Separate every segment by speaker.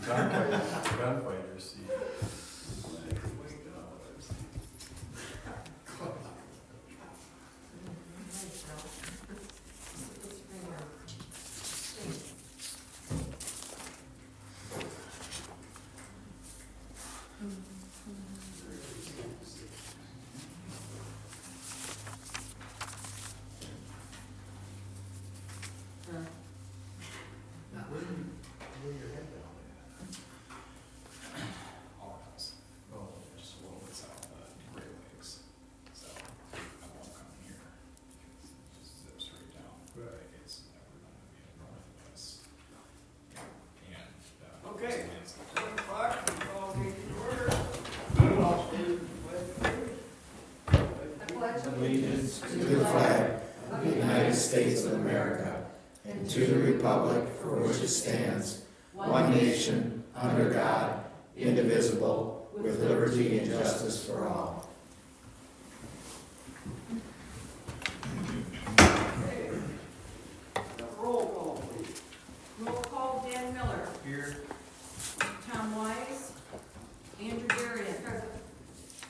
Speaker 1: Gunfighter seat.
Speaker 2: States of America, and to the republic for which it stands, one nation, under God, indivisible, with liberty and justice for all.
Speaker 3: Roll call, please.
Speaker 4: Roll call, Dan Miller.
Speaker 1: Here.
Speaker 4: Tom Wise. Derderian. Present.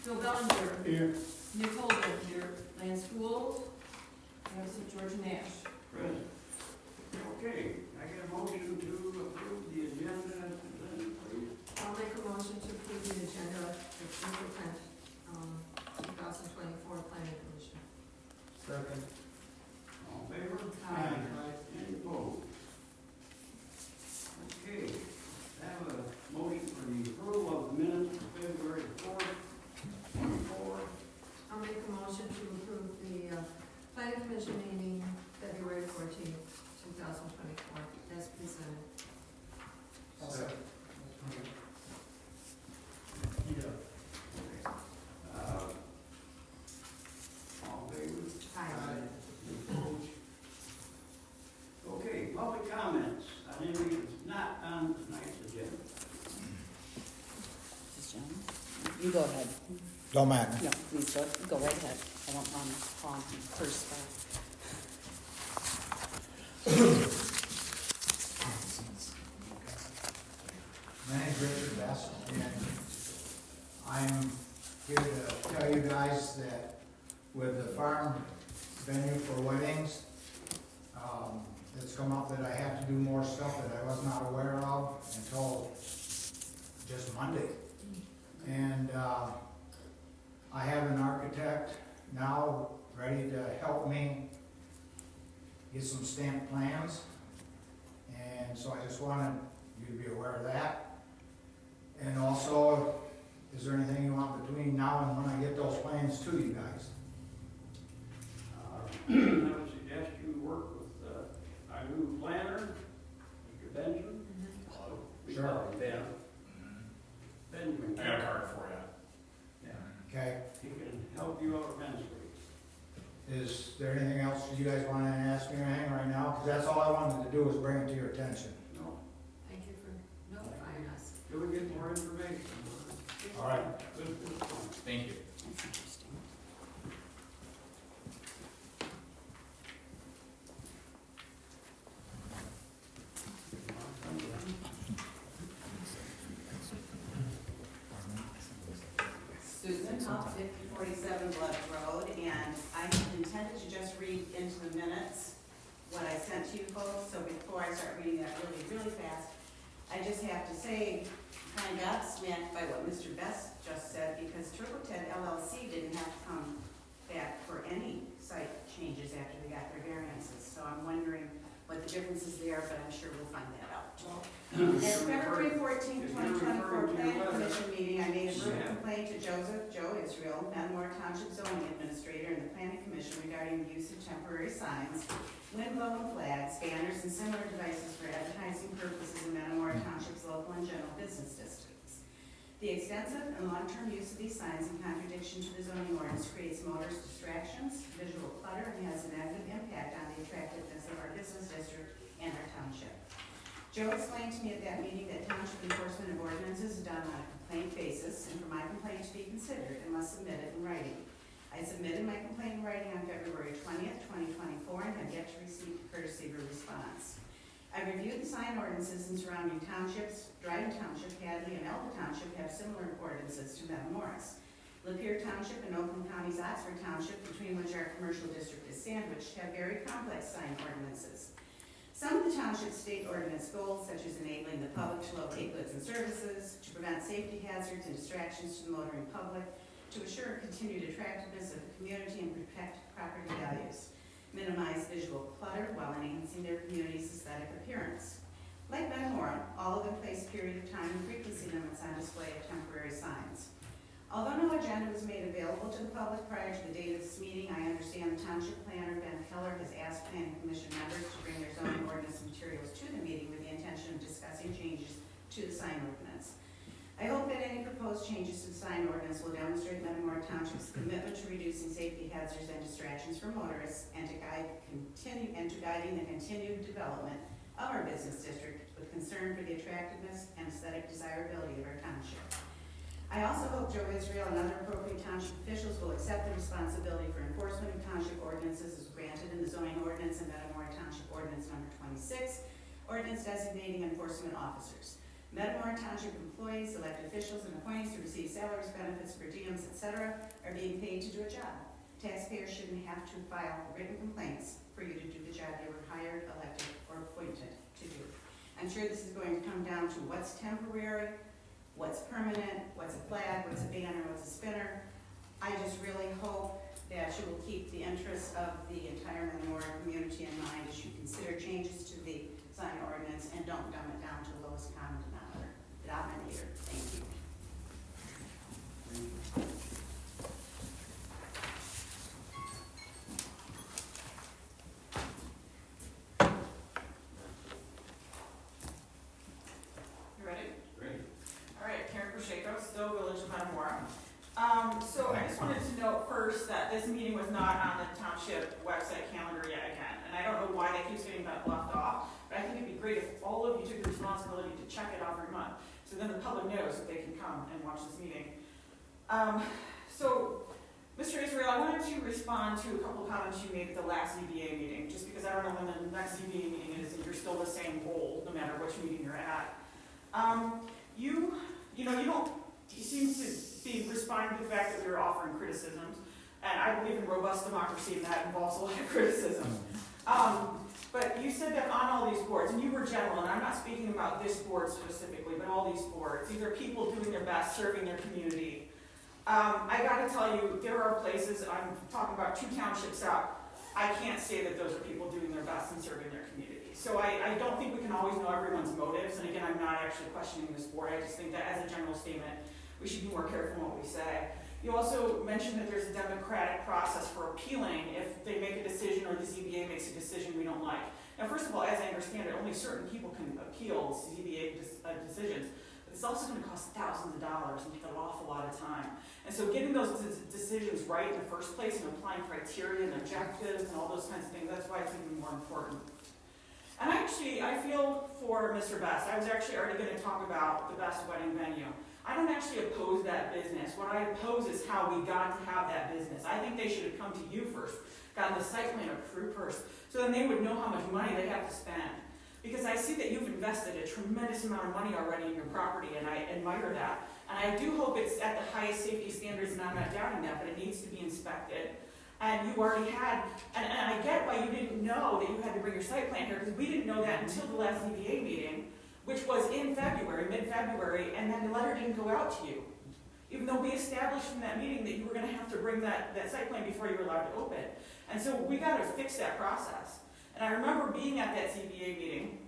Speaker 4: Phil Bellinger.
Speaker 1: Here.
Speaker 4: Nick Holden. Here. Lance Gould. Absent George Nash.
Speaker 3: Present. Okay, I get a motion to approve the agenda as presented, please.
Speaker 4: I'll make a motion to approve the agenda for April 10th, 2024 Planning Commission.
Speaker 1: Second.
Speaker 3: All in favor?
Speaker 4: Aye.
Speaker 3: Any opposed? Okay, I have a motion for the approval of the minutes of February 4th, 24.
Speaker 4: I'll make a motion to approve the Planning Commission meeting February 14th, 2024, as presented.
Speaker 1: Second.
Speaker 3: All in favor?
Speaker 4: Aye.
Speaker 3: Okay, public comments on anything that's not on tonight's agenda.
Speaker 5: Mrs. Jones? You go ahead.
Speaker 2: Don't matter.
Speaker 5: No, please go right ahead. I don't want to call him first.
Speaker 6: My name's Richard Best, and I'm here to tell you guys that with the farm venue for weddings, it's come up that I have to do more stuff that I was not aware of until just Monday. And I have an architect now ready to help me get some stamped plans. And so I just wanted you to be aware of that. And also, is there anything you want between now and when I get those plans to you guys?
Speaker 3: I would suggest you work with our new planner, Mr. Benjamin. We
Speaker 6: Sure.
Speaker 3: call him Ben. Benjamin.
Speaker 1: I got a card for you.
Speaker 3: Yeah,
Speaker 6: Okay,
Speaker 3: he can help you out immensely.
Speaker 6: is there anything else you guys want to ask me or anything right now? Because that's all I wanted to do was bring it to your attention.
Speaker 3: No,
Speaker 4: Thank you for notifying us.
Speaker 3: till we get more information.
Speaker 6: All right.
Speaker 3: Good point.
Speaker 1: Thank you.
Speaker 5: That's interesting.
Speaker 7: Susan Huff, 5047 Blood Road, and I intended to just read into the minutes what I sent to you folks, so before I start reading that really fast, I just have to say, kind of got smacked by what Mr. Best just said, because Turboted LLC didn't have to come back for any site changes after they got their variances, so I'm wondering what the difference is there, but I'm sure we'll find that out. At February 14, 2024 Planning Commission meeting, I made a written complaint to Joe Israel, Metamora Township Zoning Administrator, and the Planning Commission regarding the use of temporary signs, wind-blown flags, banners, and similar devices for advertising purposes in Metamora Township's local and general business districts. The extensive and long-term use of these signs in contradiction to the zoning ordinance creates motorist distractions, visual clutter, and has a negative impact on the attractiveness of our business district and our township. Joe explained to me at that meeting that township enforcement of ordinances is done on a complaint basis, and for my complaint to be considered, I must submit it in writing. I submitted my complaint in writing on February 20th, 2024, and have yet to receive a courtesy of a response. I reviewed the sign ordinances in surrounding townships. Dryden Township, Hadley, and Elba Township have similar ordinances to Metamora's. Lapeer Township and Oakland County's Oxford Township, between which our commercial district is sandwiched, have very complex sign ordinances. Some of the township's state ordinance goals, such as enabling the public to locate goods and services, to prevent safety hazards and distractions to the motoring public, to assure continued attractiveness of the community and protect property values, minimize visual clutter while enhancing their community's aesthetic appearance. Like Metamora, all of them place period of time and frequency limits on display of temporary signs. Although no agenda was made available to the public prior to the date of this meeting, I understand the township planner, Keller, has asked planning commission members to bring their zoning ordinance materials to the meeting with the intention of discussing changes to the sign ordinance. I hope that any proposed changes to the sign ordinance will demonstrate Metamora Township's commitment to reducing safety hazards and distractions for motorists and to guiding the continued development of our business district with concern for the attractiveness and aesthetic desirability of our township. I also hope Joe Israel and other appropriate township officials will accept the responsibility for enforcement of township ordinances as granted in the zoning ordinance and Metamora Township Ordinance Number 26, ordinance designating enforcement officers. Metamora Township employees, elected officials, and appointees who receive salaries, benefits, per diems, etc., are being paid to do a job. Taxpayers shouldn't have to file written complaints for you to do the job they were hired, elected, or appointed to do. I'm sure this is going to come down to what's temporary, what's permanent, what's a flag, what's a banner, what's a spinner. I just really hope that you will keep the interests of the entire Metamora community in mind as you consider changes to the sign ordinance and don't dumb it down to the lowest common denominator. Thank you.
Speaker 8: You ready?
Speaker 3: Great.
Speaker 8: All right, Karen Pacheco, still Village of Metamora. So I just wanted to note first that this meeting was not on the township website calendar yet again. And I don't know why that keeps getting left off, but I think it'd be great if all of you took the responsibility to check it every month. So then the public knows that they can come and watch this meeting. So, Mr. Israel, I wanted to respond to a couple of comments you made at the last ZBA meeting, just because I don't know when the next ZBA meeting is, and you're still the same role, no matter which meeting you're at. You seem to be responding to the fact that we were offering criticisms, and I believe in robust democracy, and that involves a lot of criticism. But you said that on all these boards, and you were general, and I'm not speaking about this board specifically, but all these boards, these are people doing their best, serving their community. I gotta tell you, there are places, I'm talking about 2 townships up, I can't say that those are people doing their best and serving their community. So I don't think we can always know everyone's motives, and again, I'm not actually questioning this board, I just think that as a general statement, we should be more careful in what we say. You also mentioned that there's a democratic process for appealing if they make a decision or the ZBA makes a decision we don't like. Now, first of all, as I understand it, only certain people can appeal ZBA decisions, but it's also going to cost thousands of dollars and take an awful lot of time. And so getting those decisions right in the first place and applying criteria and objectives and all those kinds of things, that's why it's even more important. And I feel for Mr. Best. I was actually already going to talk about the best wedding venue. I don't actually oppose that business. What I oppose is how we got to have that business. I think they should have come to you first, gotten the site plan approved first, so then they would know how much money they have to spend. Because I see that you've invested a tremendous amount of money already in your property, and I admire that. And I do hope it's at the highest safety standards, and I'm not doubting that, but it needs to be inspected. And you already had, and I get why you didn't know that you had to bring your site plan here, because we didn't know that until the last ZBA meeting, which was in February, mid-February, and then the letter didn't go out to you. Even though we established in that meeting that you were going to have to bring that site plan before you were allowed to open. And so we got to fix that process. And I remember being at that ZBA meeting,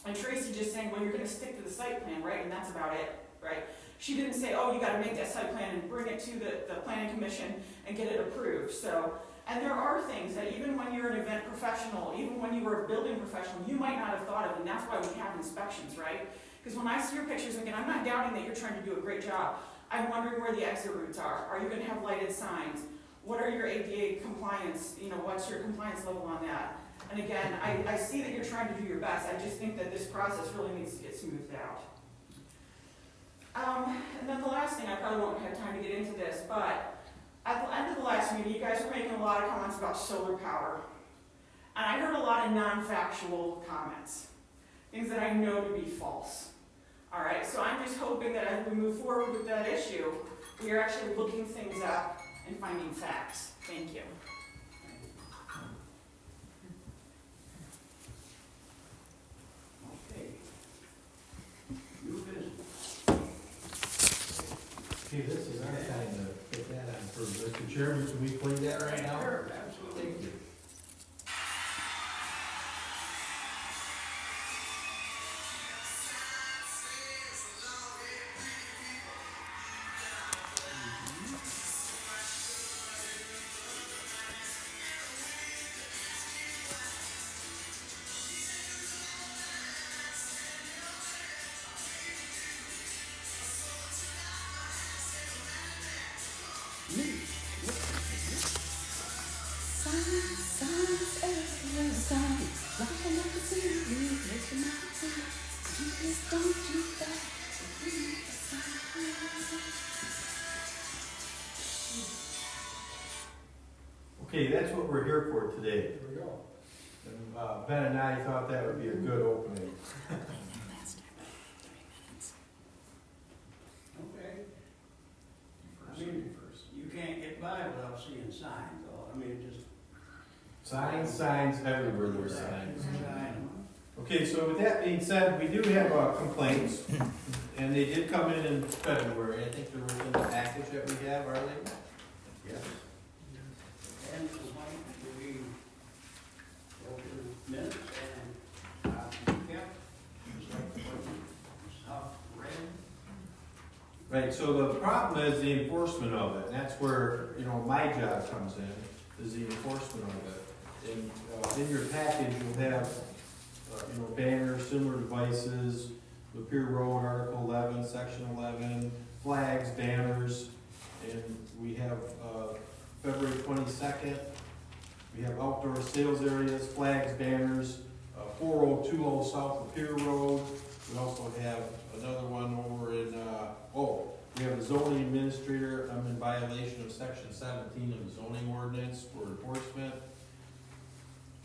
Speaker 8: and Tracy just saying, well, you're going to stick to the site plan, right? And that's about it, right? She didn't say, oh, you got to make that site plan and bring it to the planning commission and get it approved. So, and there are things that even when you're an event professional, even when you were a building professional, you might not have thought of, and that's why we have inspections, right? Because when I see your pictures, again, I'm not doubting that you're trying to do a great job. I'm wondering where the exit routes are. Are you going to have lighted signs? What are your ADA compliance, what's your compliance level on that? And again, I see that you're trying to do your best. I just think that this process really needs to get smoothed out. And then the last thing, I probably won't have time to get into this, but at the end of the last meeting, you guys were making a lot of comments about solar power. And I heard a lot of non-factual comments. things that I know to be false. All right, so I'm just hoping that as we move forward with that issue, we are actually looking things up and finding facts. Thank you.
Speaker 3: Okay. New business.
Speaker 2: Okay, this is our time to put that on for Mr. Chairman, can we play that right now?
Speaker 3: Sure, absolutely.
Speaker 2: Thank you. Okay, that's what we're here for today.
Speaker 6: Here we go.
Speaker 2: And Ben and I thought that would be a good opening.
Speaker 3: Okay.
Speaker 1: First, you first.
Speaker 3: You can't get by without seeing signs, though. I mean, it just.
Speaker 2: Signs everywhere there's signs.
Speaker 3: Sign.
Speaker 2: Okay, so with that being said, we do have complaints, and they did come in February. I think they were in the package that we have, are they?
Speaker 3: Yes. And complaint, we go to minutes and, yeah, just like the stuff read.
Speaker 2: Right, so the problem is the enforcement of it, and that's where, my job comes in, is the enforcement of it. And in your package, you'll have, banners, similar devices, Lapeer Road, Article 11, Section 11, flags, banners, and we have February 22nd, we have outdoor sales areas, flags, banners, 4020 South Lapeer Road. We also have another one over in, we have a zoning administrator. I'm in violation of Section 17 of the zoning ordinance for enforcement,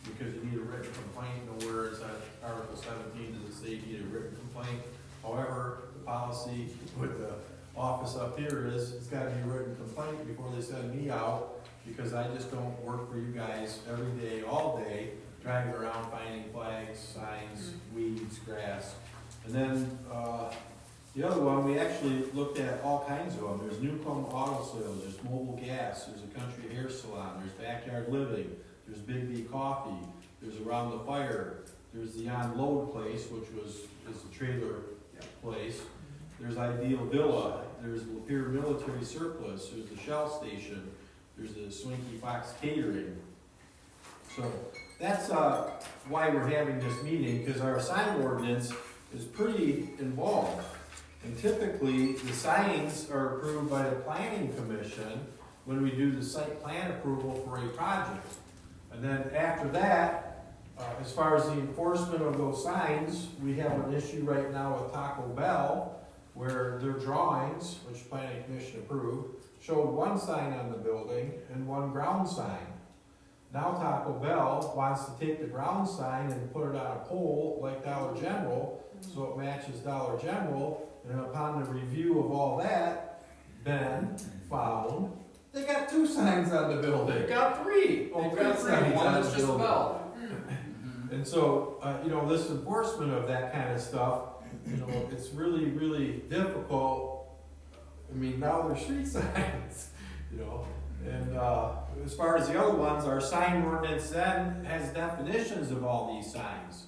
Speaker 2: because you need a written complaint. Nowhere is that Article 17 does it say you need a written complaint. However, the policy with the office up here is it's got to be a written complaint before they send me out, because I just don't work for you guys every day, all day, driving around finding flags, signs, weeds, grass. And then the other one, we actually looked at all kinds of them. There's Newcomb Auto Sales, there's Mobile Gas, there's a Country Hair Salon, there's Backyard Living, there's Big B Coffee, there's Around the Fire, there's the Unload Place, which is a trailer place, there's Ideal Villa, there's Lapeer Military Surplus, there's the Shell Station, there's the Swinky Fox Catering. So that's why we're having this meeting, because our sign ordinance is pretty involved. And typically, the signs are approved by the Planning Commission when we do the site plan approval for a project. And then after that, as far as the enforcement of those signs, we have an issue right now with Taco Bell, where their drawings, which Planning Commission approved, showed one sign on the building and one ground sign. Now Taco Bell wants to take the ground sign and put it on a pole like Dollar General, so it matches Dollar General. And upon the review of all that, Ben found they got two signs on the building.
Speaker 1: They got three.
Speaker 2: Oh,
Speaker 1: They've got
Speaker 2: three
Speaker 1: three.
Speaker 2: signs
Speaker 1: One
Speaker 2: on
Speaker 1: that's
Speaker 2: the
Speaker 1: just a
Speaker 2: building.
Speaker 1: bell.
Speaker 2: And so, this enforcement of that kind of stuff, it's really, really difficult. I mean, now they're street signs, And as far as the other ones, our sign ordinance then has definitions of all these signs.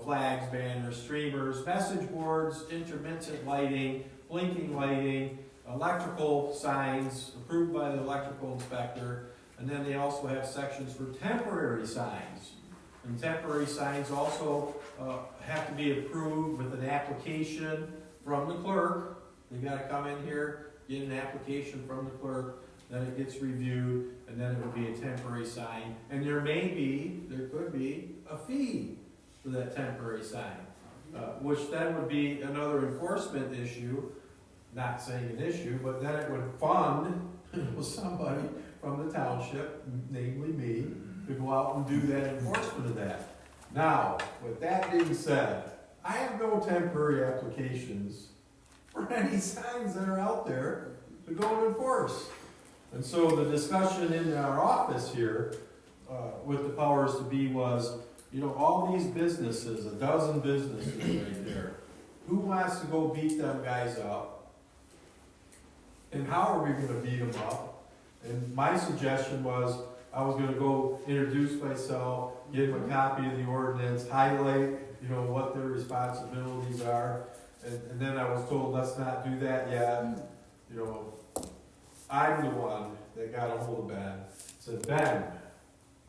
Speaker 2: Flags, banners, streamers, message boards, intermittent lighting, blinking lighting, electrical signs approved by the electrical inspector. And then they also have sections for temporary signs. And temporary signs also have to be approved with an application from the clerk. They gotta come in here, get an application from the clerk, then it gets reviewed, and then it would be a temporary sign. And there could be a fee for that temporary sign, which then would be another enforcement issue, not saying an issue, but then it would fund somebody from the township, namely me, to go out and do that enforcement of that. Now, with that being said, I have no temporary applications for any signs that are out there to go and enforce. And so the discussion in our office here, with the powers to be was, you know, all these businesses, a dozen businesses right there, who wants to go beat them guys up? And how are we gonna beat them up? And my suggestion was, I was gonna go introduce myself, give them a copy of the ordinance, highlight, you know, what their responsibilities are. And then I was told, let's not do that yet. You know, I'm the one that got a hold of Ben, said, Ben,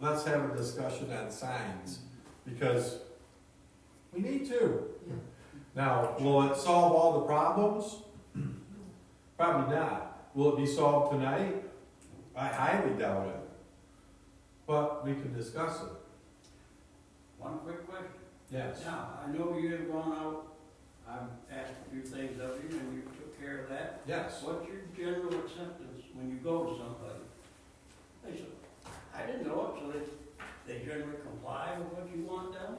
Speaker 2: let's have a discussion on signs, because we need to. Now, will it solve all the problems? Probably not. Will it be solved tonight? I highly doubt it. But we can discuss it.
Speaker 3: One quick question.
Speaker 2: Yes.
Speaker 3: Now, I know you have gone out, I've asked a few things of you, and you took care of that.
Speaker 2: Yes.
Speaker 3: What's your general acceptance when you go to somebody? They say, I didn't know it, so they generally comply with what you want done?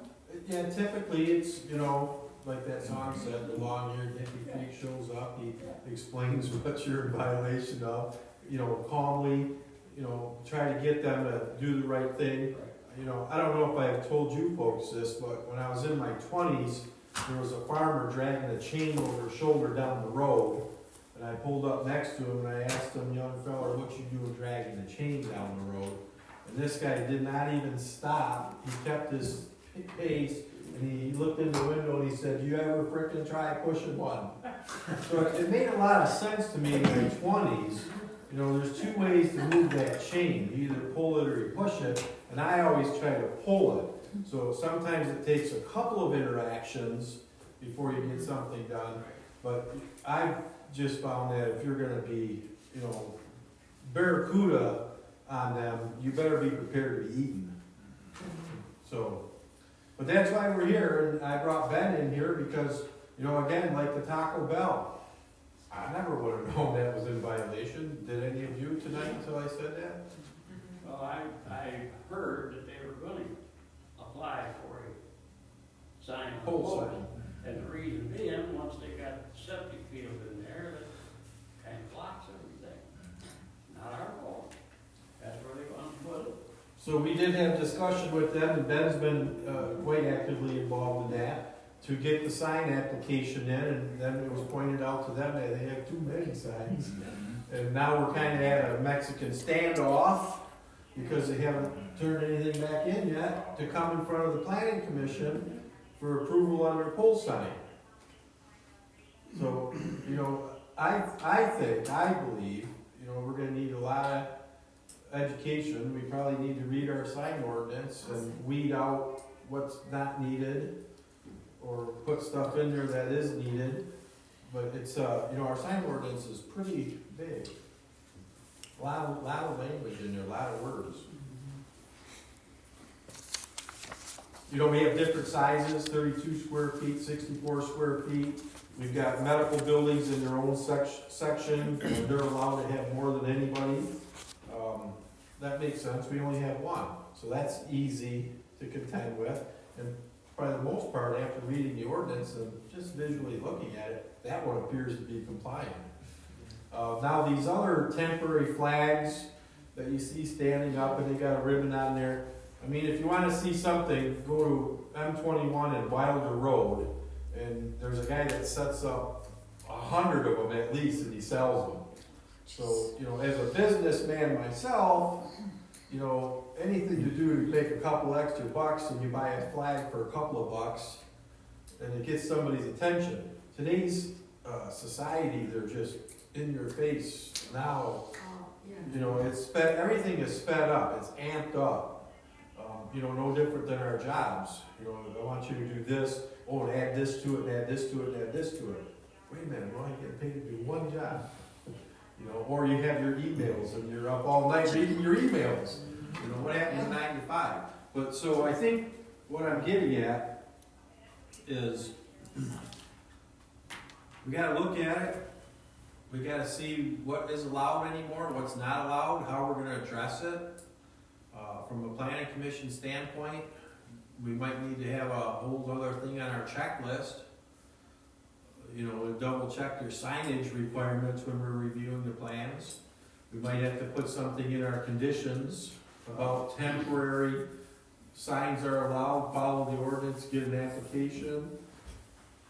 Speaker 2: Yeah, typically it's, you know, like that song said, the long-haired hippie freak shows up, he explains what you're in violation of, you know, calmly, you know, try to get them to do the right thing. You know, I don't know if I've told you folks this, but when I was in my 20s, there was a farmer dragging a chain over his shoulder down the road, and I pulled up next to him and I asked him, young fella, what you doing dragging the chain down the road? And this guy did not even stop. He kept his pace, and he looked in the window and he said, "You ever frickin' try pushing one?" So it made a lot of sense to me in my 20s. You know, there's two ways to move that chain. You either pull it or you push it, and I always try to pull it. So sometimes it takes a couple of interactions before you get something done. But I've just found that if you're gonna be, you know, barracuda on them, you better be prepared to be eaten. So, but that's why we're here, and I brought Ben in here because, you know, again, like the Taco Bell, I never would have known that was in violation. Did any of you tonight until I said that?
Speaker 3: Well, I heard that they were going to apply for a sign on the
Speaker 2: Pole
Speaker 3: pole.
Speaker 2: sign.
Speaker 3: And the reason being, once they got the septic field in there, that kind of blocks everything. Not our fault. That's where they want to put it.
Speaker 2: So we did have discussion with them, and Ben's been quite actively involved in that, to get the sign application in, and then it was pointed out to them that they have too many signs. And now we're kind of at a Mexican standoff, because they haven't turned anything back in yet, to come in front of the planning commission for approval on their pole sign. So, you know, I believe, you know, we're gonna need a lot of education. We probably need to read our sign ordinance and weed out what's not needed, or put stuff in there that is needed. But it's, you know, our sign ordinance is pretty big. A lot of language in there, a lot of words. You know, we have different sizes, 32 square feet, 64 square feet. We've got medical buildings in their own section, and they're allowed to have more than anybody. That makes sense, we only have one, so that's easy to contend with. And for the most part, after reading the ordinance and just visually looking at it, that one appears to be compliant. Now, these other temporary flags that you see standing up and they got a ribbon on there, I mean, if you want to see something, go to M21 and Wilder Road, and there's a guy that sets up 100 of them at least, and he sells them. So, you know, as a businessman myself, you know, anything to do to make a couple extra bucks, and you buy a flag for a couple of bucks, and it gets somebody's attention. Today's society, they're just in your face now. You know, everything is sped up, it's amped up. You know, no different than our jobs. You know, I want you to do this, and add this to it, and add this to it, and add this to it. Wait a minute, well, you get paid to do one job. You know, or you have your emails and you're up all night reading your emails. You know, what happens 9 to 5? But so I think what I'm getting at is we gotta look at it. We gotta see what is allowed anymore, what's not allowed, how we're gonna address it. From a planning commission standpoint, we might need to have a whole other thing on our checklist. You know, double check your signage requirements when we're reviewing the plans. We might have to put something in our conditions about temporary signs are allowed, follow the ordinance, get an application.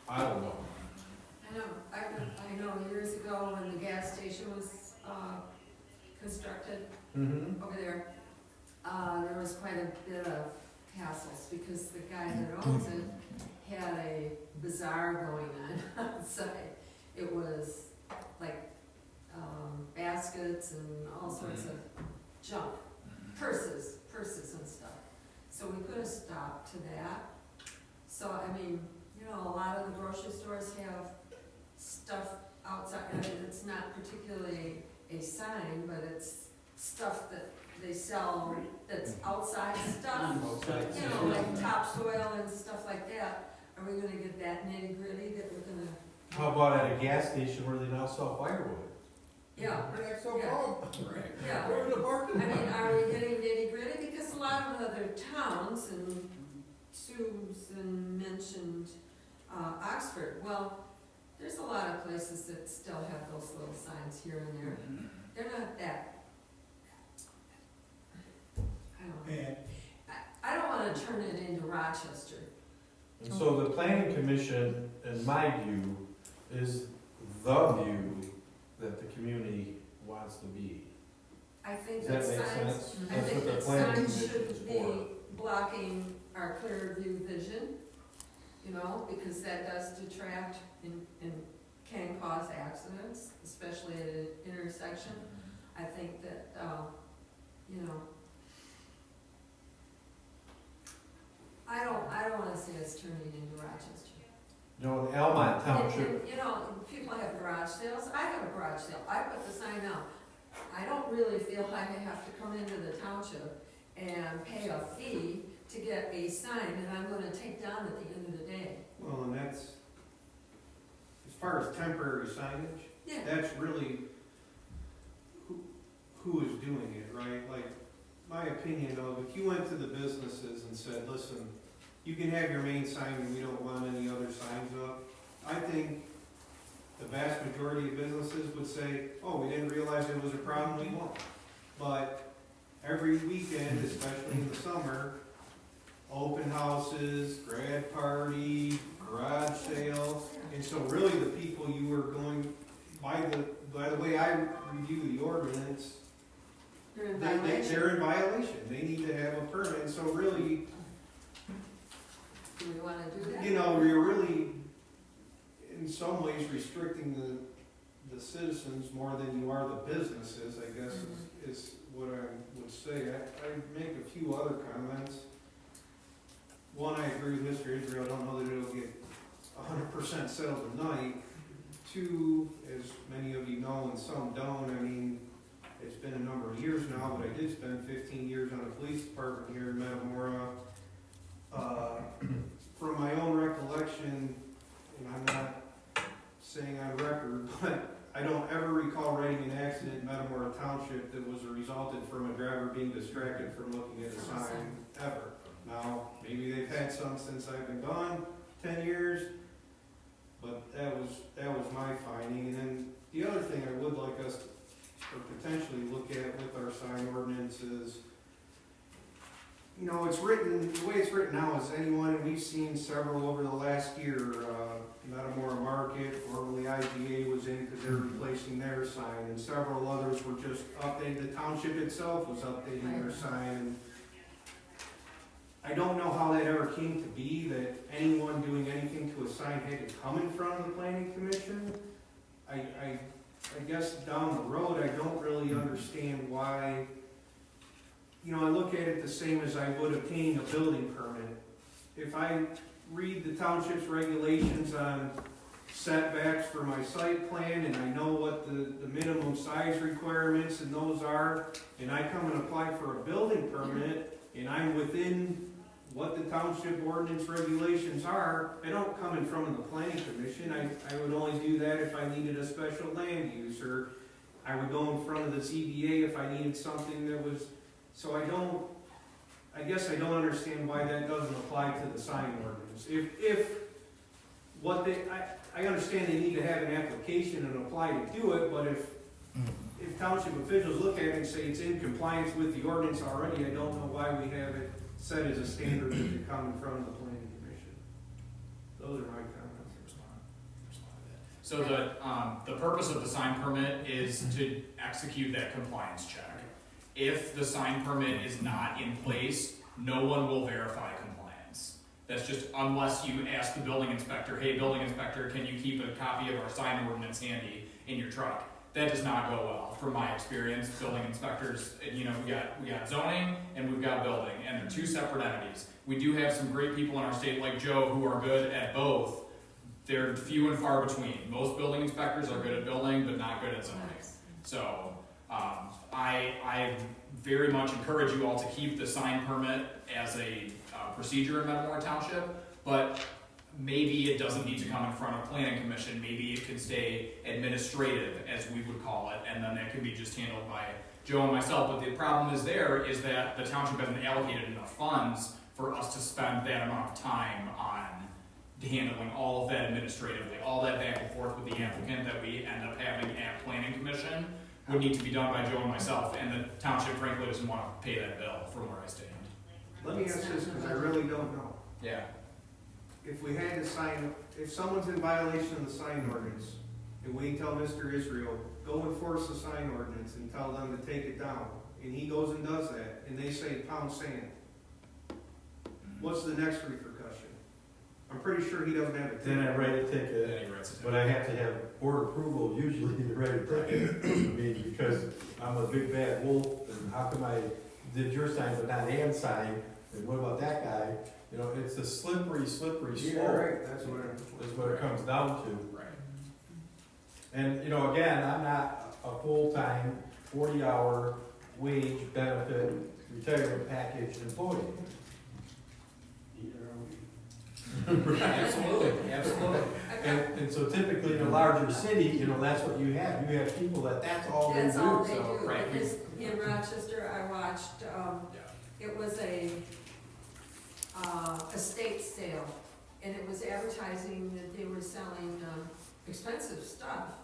Speaker 2: I don't know.
Speaker 4: I know years ago when the gas station was, constructed
Speaker 2: Mm-hmm.
Speaker 4: over there, there was quite a bit of hassles because the guy that owns it had a bazaar going on outside. It was like, baskets and all sorts of junk, purses and stuff. So we put a stop to that. So, I mean, you know, a lot of the grocery stores have stuff outside, I mean, it's not particularly a sign, but it's stuff that they sell that's outside stuff. You know, like topsoil and stuff like that. Are we gonna get that nitty gritty that we're gonna?
Speaker 2: How about at a gas station where they now sell firewood?
Speaker 4: Yeah,
Speaker 2: Where they sell
Speaker 4: Yeah.
Speaker 2: bulbs?
Speaker 4: yeah.
Speaker 2: Where in the parking
Speaker 4: I
Speaker 2: lot?
Speaker 4: mean, are we getting nitty gritty? Because a lot of other towns, and Susan mentioned, Oxford, well, there's a lot of places that still have those little signs here and there. They're not that, I don't know. I don't wanna turn it into Rochester.
Speaker 2: And so the planning commission, in my view, is the view that the community wants to be.
Speaker 4: I think
Speaker 2: Does
Speaker 4: that
Speaker 2: that make
Speaker 4: signs,
Speaker 2: sense?
Speaker 4: I
Speaker 2: That's
Speaker 4: think
Speaker 2: what the
Speaker 4: that
Speaker 2: planning
Speaker 4: signs
Speaker 2: commission is
Speaker 4: should be
Speaker 2: for.
Speaker 4: blocking our clear view vision, you know, because that does detract and can cause accidents, especially at an intersection. I think that, you know, I don't wanna see us turning into Rochester.
Speaker 2: You know, in Almont Township,
Speaker 4: And, you know, people have garage sales, I have a garage sale, I put the sign out. I don't really feel like I have to come into the township and pay a fee to get a sign that I'm gonna take down at the end of the day.
Speaker 9: Well, and that's, as far as temporary signage,
Speaker 4: Yeah,
Speaker 9: that's really who is doing it, right? Like, my opinion of, if you went to the businesses and said, listen, you can have your main sign and we don't want any other signs up, I think the vast majority of businesses would say, oh, we didn't realize it was a problem, we won't. But every weekend, especially in the summer, open houses, grad party, garage sale, and so really the people you were going, by the way I review the ordinance,
Speaker 4: they're in violation.
Speaker 9: they're in violation, they need to have a permit, and so really,
Speaker 4: Do we wanna do that?
Speaker 9: you know, you're really, in some ways, restricting the citizens more than you are the businesses, I guess, is what I would say. I make a few other comments. One, I agree with Mr. Israel, I don't know that it'll get 100% settled tonight. Two, as many of you know, and some don't, I mean, it's been a number of years now, but I did spend 15 years on the police department here in Metamora. From my own recollection, and I'm not saying on record, but I don't ever recall writing an accident in Metamora Township that was resulted from a driver being distracted from looking at a sign, ever. Now, maybe they've had some since I've been gone, 10 years, but that was my finding. And then the other thing I would like us to potentially look at with our sign ordinance is, you know, it's written, the way it's written now is anyone, and we've seen several over the last year, Metamora Market, formerly IGA was in because they're replacing their sign, and several others were just updating, the township itself was updating their sign, and I don't know how that ever came to be, that anyone doing anything to a sign had to come in front of the planning commission. I guess down the road, I don't really understand why. You know, I look at it the same as I would obtain a building permit. If I read the township's regulations on setbacks for my site plan, and I know what the minimum size requirements and those are, and I come and apply for a building permit, and I'm within what the township ordinance regulations are, I don't come in front of the planning commission. I would only do that if I needed a special land use, or I would go in front of the ZBA if I needed something that was. So I guess I don't understand why that doesn't apply to the sign ordinance. I understand they need to have an application and apply to do it, but if township officials look at it and say it's in compliance with the ordinance already, I don't know why we have it set as a standard that should come in front of the planning commission. Those are my comments.
Speaker 1: So the purpose of the sign permit is to execute that compliance check. If the sign permit is not in place, no one will verify compliance. That's just unless you ask the building inspector, hey, building inspector, can you keep a copy of our sign ordinance handy in your truck? That does not go well, from my experience. Building inspectors, we got zoning and we've got building, and they're two separate entities. We do have some great people in our state like Joe who are good at both. They're few and far between. Most building inspectors are good at building, but not good at zoning. So I very much encourage you all to keep the sign permit as a procedure in Metamora Township, but maybe it doesn't need to come in front of planning commission. Maybe it can stay administrative, as we would call it, and then that can be just handled by Joe and myself. But the problem is that the township hasn't allocated enough funds for us to spend that amount of time on handling all of that administratively. All that back and forth with the applicant that we end up having at planning commission would need to be done by Joe and myself, and the township frankly doesn't want to pay that bill from where I stand.
Speaker 9: Let me ask this, because I really don't know.
Speaker 1: Yeah.
Speaker 9: If someone's in violation of the sign ordinance, and we tell Mr. Israel, go enforce the sign ordinance and tell them to take it down, and he goes and does that, and they say pound sand, what's the next repercussion? I'm pretty sure he doesn't have a ticket.
Speaker 2: Then I write a ticket,
Speaker 1: Then he writes it.
Speaker 2: but I have to have board approval usually to write a ticket. I mean, because I'm a big bad wolf, and how come I did your sign but not Ann's sign, and what about that guy? It's a slippery slope.
Speaker 9: Yeah, right, that's what
Speaker 2: Is what it comes down to.
Speaker 1: Right.
Speaker 2: And, again, I'm not a full-time, 40-hour wage benefit retirement package employee.
Speaker 1: Absolutely, absolutely.
Speaker 2: And so typically in a larger city, that's what you have. You have people that's all they do.
Speaker 4: That's all they
Speaker 2: So,
Speaker 4: do.
Speaker 1: right.
Speaker 4: Because in Rochester, I watched, it was a estate sale, and it was advertising that they were selling expensive stuff.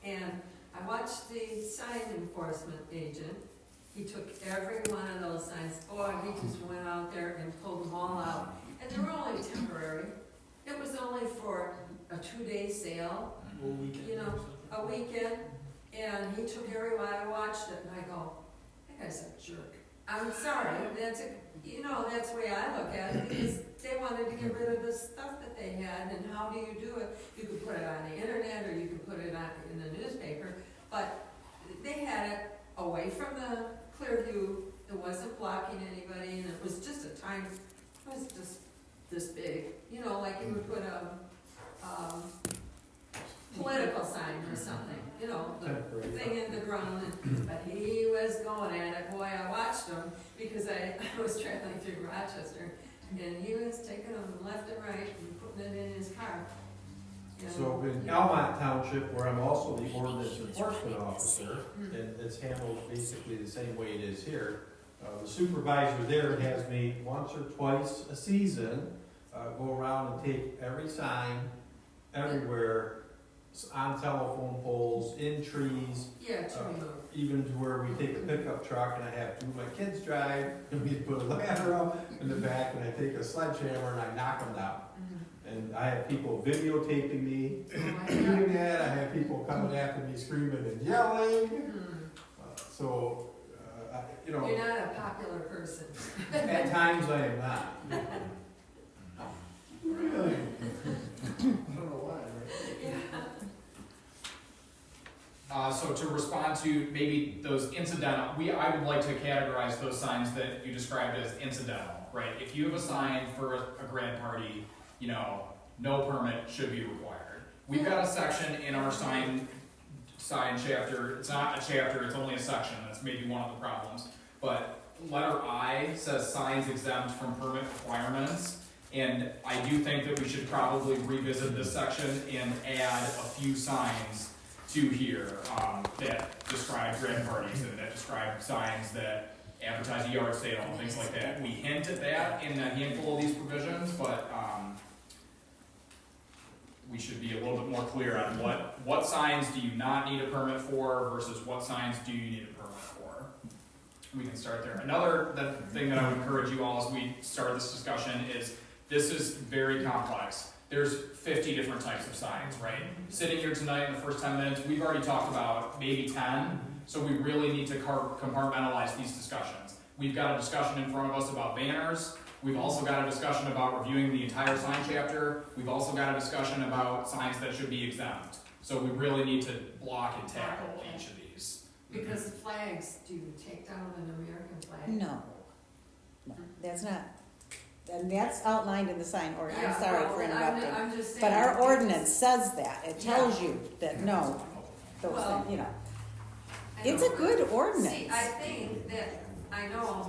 Speaker 4: And I watched the sign enforcement agent. He took every one of those signs. He just went out there and pulled them all out. And they were only temporary. It was only for a 2-day sale, a weekend. And he took every one. I watched it, and I go, that guy's a jerk. I'm sorry, that's the way I look at it, because they wanted to get rid of the stuff that they had, and how do you do it? You could put it on the internet, or you could put it on in the newspaper, but they had it away from the clear view. It wasn't blocking anybody, and it was just it was just this big, like you would put a political sign or something, the thing in the ground. But he was going at it. Boy, I watched him because I was traveling through Rochester, and he was taking them left and right and putting it in his car.
Speaker 2: So in Almont Township, where I'm also the ordinance enforcement officer, and it's handled basically the same way it is here, the supervisor there has me once or twice a season go around and take every sign everywhere, on telephone poles, in trees, even to where we take a pickup truck and I have 2 of my kids drive, and we put a ladder up in the back, and I take a sledgehammer and I knock them down. And I have people videotaping me doing that. I have people coming after me screaming and yelling.
Speaker 4: You're not a popular person.
Speaker 2: At times I am not.
Speaker 9: Really? I don't know why, right?
Speaker 1: So to respond to maybe those incidental, I would like to categorize those signs that you described as incidental, right? If you have a sign for a grad party, no permit should be required. We've got a section in our sign chapter. It's not a chapter, it's only a section. That's maybe one of the problems. But letter I says signs exempt from permit requirements. And I do think that we should probably revisit this section and add a few signs to here that describe grad parties and that describe signs that advertise a yard sale and things like that. We hint at that in a handful of these provisions, but, we should be a little bit more clear on what signs do you not need a permit for versus what signs do you need a permit for. We can start there. Another thing that I would encourage you all as we start this discussion is, this is very complex. There's 50 different types of signs, right? Sitting here tonight in the first 10 minutes, we've already talked about maybe 10, so we really need to compartmentalize these discussions. We've got a discussion in front of us about banners. We've also got a discussion about reviewing the entire sign chapter. We've also got a discussion about signs that should be exempt. So we really need to block and tackle each of these.
Speaker 4: Because flags, do you take down an American flag?
Speaker 5: No, that's not, and that's outlined in the sign ordinance. I'm
Speaker 4: Yeah,
Speaker 5: sorry
Speaker 4: well,
Speaker 5: for interrupting.
Speaker 4: I'm just saying.
Speaker 5: But our
Speaker 4: because-
Speaker 5: ordinance says that, it tells you that, no, those
Speaker 4: Well,
Speaker 5: things, you know.
Speaker 4: I
Speaker 5: It's a
Speaker 4: know.
Speaker 5: good ordinance.
Speaker 4: See, I think that, I know,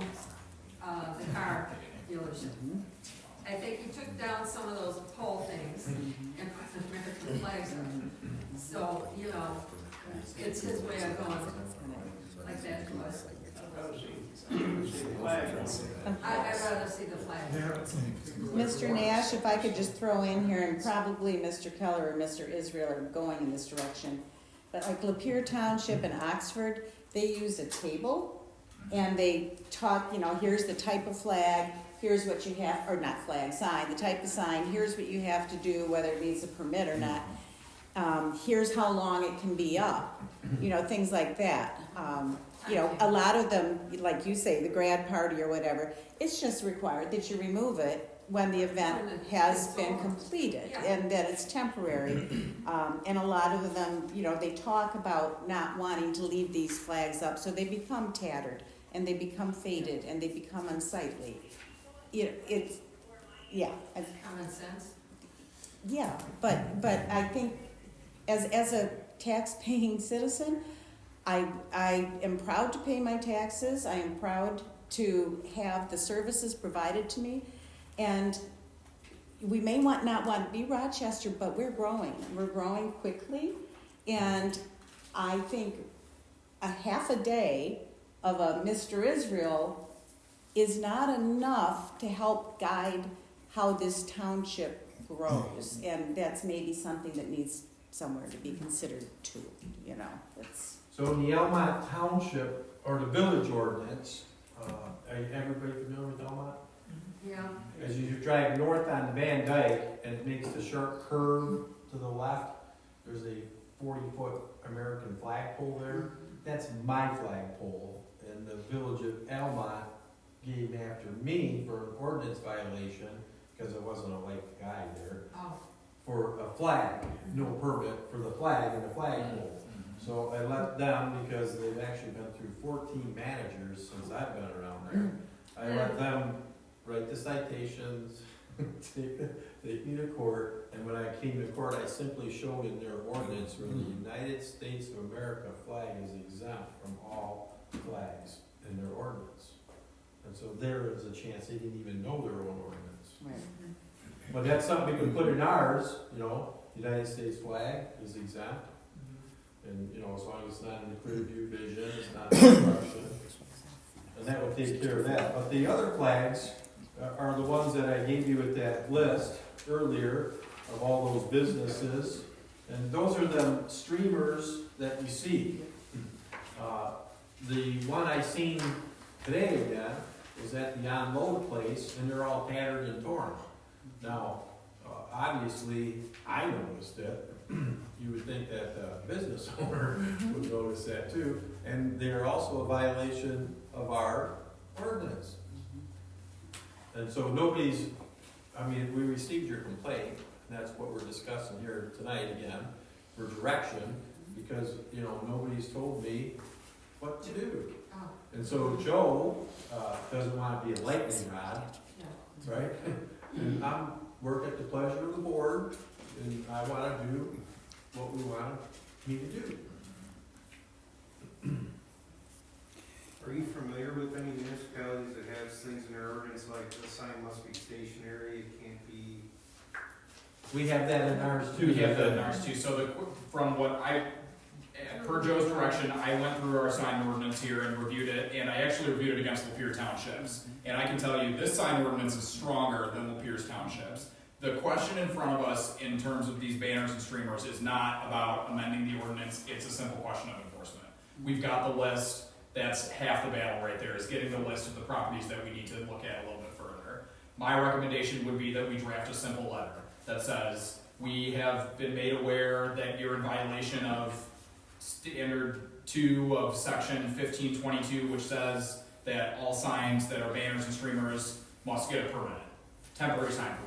Speaker 4: the car dealership. I think you took down some of those pole things and put American flags up. So, you know, it's his way of going like that to us.
Speaker 3: I'd rather see the flag.
Speaker 4: I'd rather see the flag.
Speaker 5: Mr. Nash, if I could just throw in here, and probably Mr. Keller or Mr. Israel are going in this direction, but like Lapeer Township and Oxford, they use a table, and they talk, you know, here's the type of flag, here's what you have, or not flag, sign, the type of sign, here's what you have to do, whether it needs a permit or not. Here's how long it can be up, you know, things like that. You know, a lot of them, like you say, the grad party or whatever, it's just required that you remove it when the event has been completed,
Speaker 4: Yeah.
Speaker 5: and that it's temporary. And a lot of them, you know, they talk about not wanting to leave these flags up, so they become tattered, and they become faded, and they become unsightly. It's, yeah.
Speaker 4: Common sense.
Speaker 5: Yeah, but I think as a tax-paying citizen, I am proud to pay my taxes. I am proud to have the services provided to me. And we may not want to be Rochester, but we're growing. We're growing quickly. And I think a half a day of a Mr. Israel is not enough to help guide how this township grows. And that's maybe something that needs somewhere to be considered too, you know.
Speaker 2: So in the Elmont Township, or the village ordinance, everybody familiar with Elmont?
Speaker 4: Yeah.
Speaker 2: As you drive north on Van Dyke, and it makes the sharp curve to the left, there's a 40-foot American flagpole there. That's my flagpole, and the village of Elmont gave after me for an ordinance violation, because I wasn't a white guy there,
Speaker 4: Oh.
Speaker 2: for a flag, no permit for the flag and the flagpole. So I let them, because they've actually been through 14 managers since I've been around there, I let them write the citations, take me to court, and when I came to court, I simply showed in their ordinance where the United States of America flag is exempt from all flags in their ordinance. And so there is a chance they didn't even know their own ordinance.
Speaker 5: Right.
Speaker 2: But that's something we can put in ours, you know, United States flag is exempt. And, you know, as long as it's not in the clear view vision, it's not obstruction. And that would take care of that. But the other flags are the ones that I gave you with that list earlier of all those businesses. And those are the streamers that you see. The one I seen today again was at the unload place, and they're all tattered and torn. Now, obviously, I noticed it. You would think that the business owner would notice that too. And they're also a violation of our ordinance. And so nobody's, I mean, we received your complaint, and that's what we're discussing here tonight again, for direction, because, you know, nobody's told me what to do.
Speaker 4: Oh.
Speaker 2: And so Joe doesn't want to be a lightning rod,
Speaker 4: Yeah.
Speaker 2: right? And I'm work at the pleasure of the board, and I want to do what we want me to do.
Speaker 9: Are you familiar with any municipalities that has things in their ordinance like the sign must be stationary, it can't be?
Speaker 2: We have that in ours too.
Speaker 1: We have that in ours too. So from what I per Joe's direction, I went through our sign ordinance here and reviewed it, and I actually reviewed it against Lapeer Townships. And I can tell you, this sign ordinance is stronger than Lapeer's Townships. The question in front of us in terms of these banners and streamers is not about amending the ordinance, it's a simple question of enforcement. We've got the list, that's half the battle right there, is getting the list of the properties that we need to look at a little bit further. My recommendation would be that we draft a simple letter that says, we have been made aware that you're in violation of standard 2 of section 1522, which says that all signs that are banners and streamers must get a permit, temporary sign permit.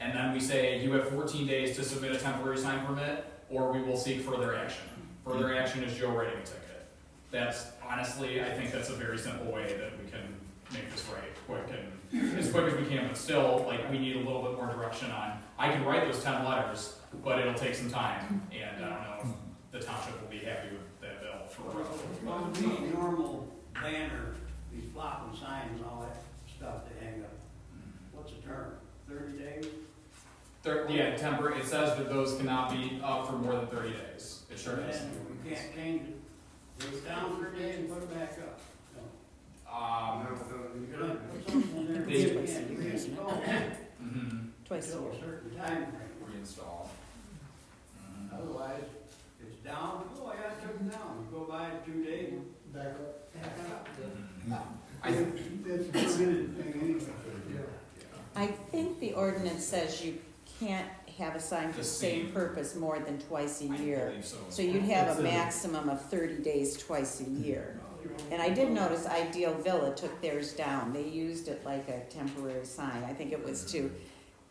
Speaker 1: And then we say, you have 14 days to submit a temporary sign permit, or we will seek further action. Further action is Joe writing a ticket. That's, honestly, I think that's a very simple way that we can make this right quick and as quick as we can, but still, like, we need a little bit more direction on, I can write those 10 letters, but it'll take some time, and I don't know if the township will be happy with that bill for a while.
Speaker 3: What would be a normal banner, these flopping signs and all that stuff they hang up? What's the term, 30 days?
Speaker 1: Yeah, temporary, it says that those cannot be up for more than 30 days. It sure
Speaker 3: And
Speaker 1: is.
Speaker 3: then we can't change it. It's down for a day and put it back up. You're gonna put something in there,
Speaker 1: They-
Speaker 3: you can't reinstall it
Speaker 5: Twice a
Speaker 3: until
Speaker 5: year.
Speaker 3: a certain time frame.
Speaker 1: Reinstall.
Speaker 3: Otherwise, it's down, oh, I gotta took it down, you go by it 2 days,
Speaker 6: Back up.
Speaker 4: Back up.
Speaker 1: I think,
Speaker 6: It's a permitted thing anyway.
Speaker 5: I think the ordinance says you can't have a sign for the same purpose more than twice a
Speaker 1: I
Speaker 5: year.
Speaker 1: believe so.
Speaker 5: So you'd have
Speaker 2: That's
Speaker 5: a
Speaker 2: it.
Speaker 5: maximum of 30 days twice a year. And I did notice Ideal Villa took theirs down. They used it like a temporary sign. I think it was to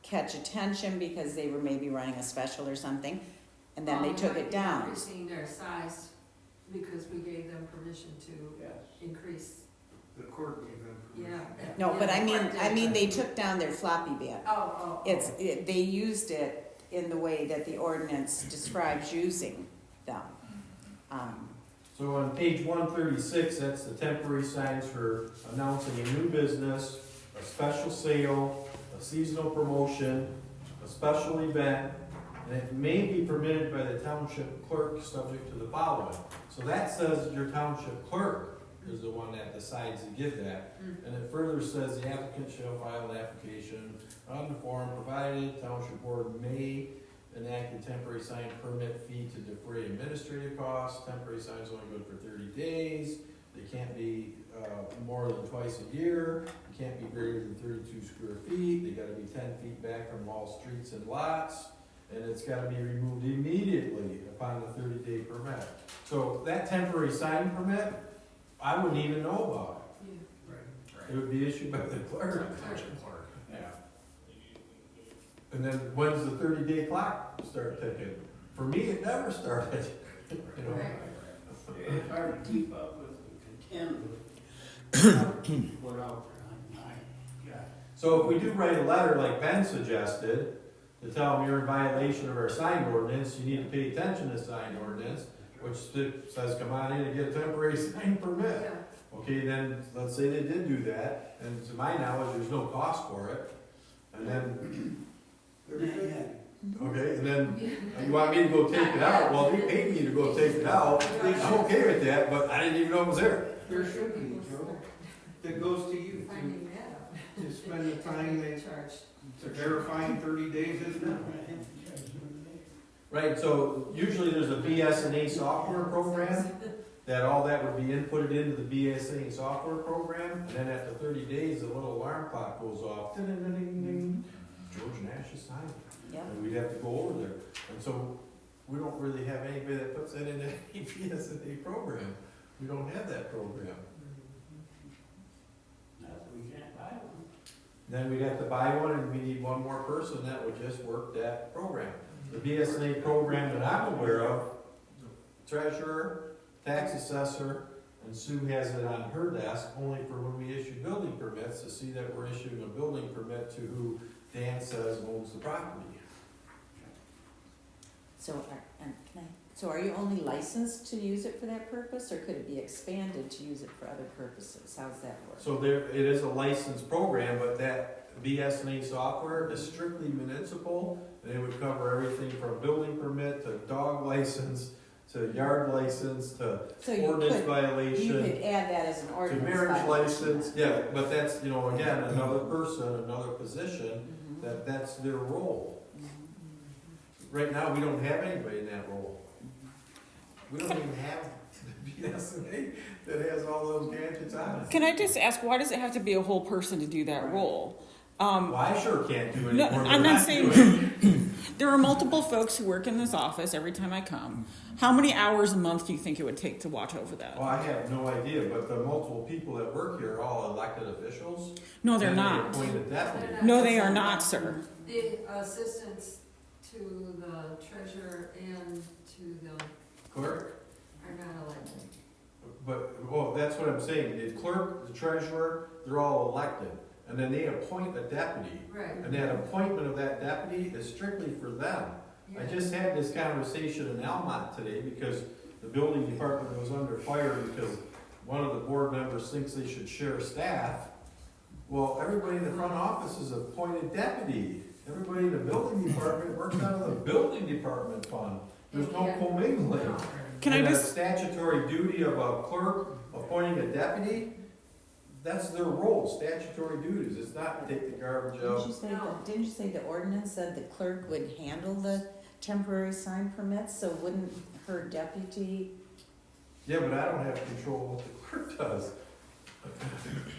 Speaker 5: catch attention because they were maybe running a special or something. And then they took it down.
Speaker 4: Increasing their size because we gave them permission to
Speaker 3: yes.
Speaker 4: increase,
Speaker 6: The court gave them
Speaker 4: yeah.
Speaker 6: permission.
Speaker 5: No, but I
Speaker 4: Yeah,
Speaker 5: mean, they took down their floppy ban.
Speaker 4: Oh.
Speaker 5: They used it in the way that the ordinance describes using them.
Speaker 2: So on page 136, that's the temporary signs for announcing a new business, a special sale, a seasonal promotion, a special event, and it may be permitted by the township clerk subject to the following. So that says your township clerk is the one that decides to give that. And it further says the applicant shall file an application on the form provided, township board may enact a temporary sign permit fee to defray administrative costs. Temporary signs only good for 30 days. They can't be more than twice a year. They can't be greater than 32 square feet. They gotta be 10 feet back from all streets and lots. And it's gotta be removed immediately upon the 30-day permit. So that temporary sign permit, I wouldn't even know about it. It would be issued by the clerk.
Speaker 1: Township clerk, yeah.
Speaker 2: And then when's the 30-day clock start ticking? For me, it never started. You know?
Speaker 3: It's hard to keep up with and contend with what out there. Yeah.
Speaker 2: So if we do write a letter like Ben suggested, to tell them you're in violation of our sign ordinance, you need to pay attention to sign ordinance, which says come on in and get a temporary sign permit.
Speaker 4: Yeah.
Speaker 2: Okay, then, let's say they did do that, and to my knowledge, there's no cost for it. And then, okay, and then you want me to go take it out? Well, they paid me to go take it out. I'm okay with that, but I didn't even know it was there.
Speaker 6: There should be, Joe. That goes to you
Speaker 4: Finding that out.
Speaker 6: to spend the time they,
Speaker 4: Charged.
Speaker 6: to verifying 30 days, isn't it?
Speaker 2: Right, so usually there's a BS&A software program, that all that would be inputted into the BS&A software program, and then after 30 days, the little alarm clock goes off. Ding-ding-ding-ding-ding. George Nash is signing.
Speaker 5: Yep.
Speaker 2: And we'd have to go over there. And so we don't really have anybody that puts that in any BS&A program. We don't have that program.
Speaker 3: We can't buy one.
Speaker 2: Then we'd have to buy one, and we need one more person that would just work that program. The BS&A program that I'm aware of, the treasurer, tax assessor, and Sue has it on her desk only for when we issue building permits to see that we're issuing a building permit to who Dan says owns the property.
Speaker 5: So are you only licensed to use it for that purpose, or could it be expanded to use it for other purposes? How's that work?
Speaker 2: So there, it is a licensed program, but that BS&A software is strictly municipal, and it would cover everything from building permit to dog license to yard license, to
Speaker 5: So you
Speaker 2: ordinance
Speaker 5: could, you
Speaker 2: violation,
Speaker 5: could add that as an
Speaker 2: to
Speaker 5: ordinance.
Speaker 2: marriage
Speaker 5: violation.
Speaker 2: license, yeah, but that's, you know, again, another person, another position,
Speaker 5: Mhm.
Speaker 2: that's their role.
Speaker 5: Mhm.
Speaker 2: Right now, we don't have anybody in that role. We don't even have the BSNA that has all those gadgets on it.
Speaker 8: Can I just ask, why does it have to be a whole person to do that role?
Speaker 2: Well, I sure can't do any
Speaker 8: No,
Speaker 2: more
Speaker 8: I'm
Speaker 2: than
Speaker 8: not
Speaker 2: I
Speaker 8: saying-
Speaker 2: do.
Speaker 8: There are multiple folks who work in this office every time I come. How many hours a month do you think it would take to watch over that?
Speaker 2: Well, I have no idea, but the multiple people that work here are all elected officials.
Speaker 8: No, they're
Speaker 2: and they
Speaker 8: not.
Speaker 2: appointed deputies.
Speaker 8: No, they are not, sir.
Speaker 4: The assistants to the treasurer and to the
Speaker 2: Clerk,
Speaker 4: are not elected.
Speaker 2: but, well, that's what I'm saying, the clerk, the treasurer, they're all elected. And then they appoint a deputy,
Speaker 4: Right.
Speaker 2: and that appointment of that deputy is strictly for them. I just had this conversation in Almont today because the building department was under fire because one of the board members thinks they should share staff. Well, everybody in the front office is appointed deputy. Everybody in the building department works out of the building department fund. There's no
Speaker 4: Yeah.
Speaker 2: commingling.
Speaker 8: Can I
Speaker 2: And
Speaker 8: just-
Speaker 2: the statutory duty of a clerk appointing a deputy, that's their role, statutory duties. It's not to take the garbage out.
Speaker 5: Didn't you say the ordinance said the clerk would handle the temporary sign permits, so wouldn't her deputy?
Speaker 2: Yeah, but I don't have control of what the clerk does.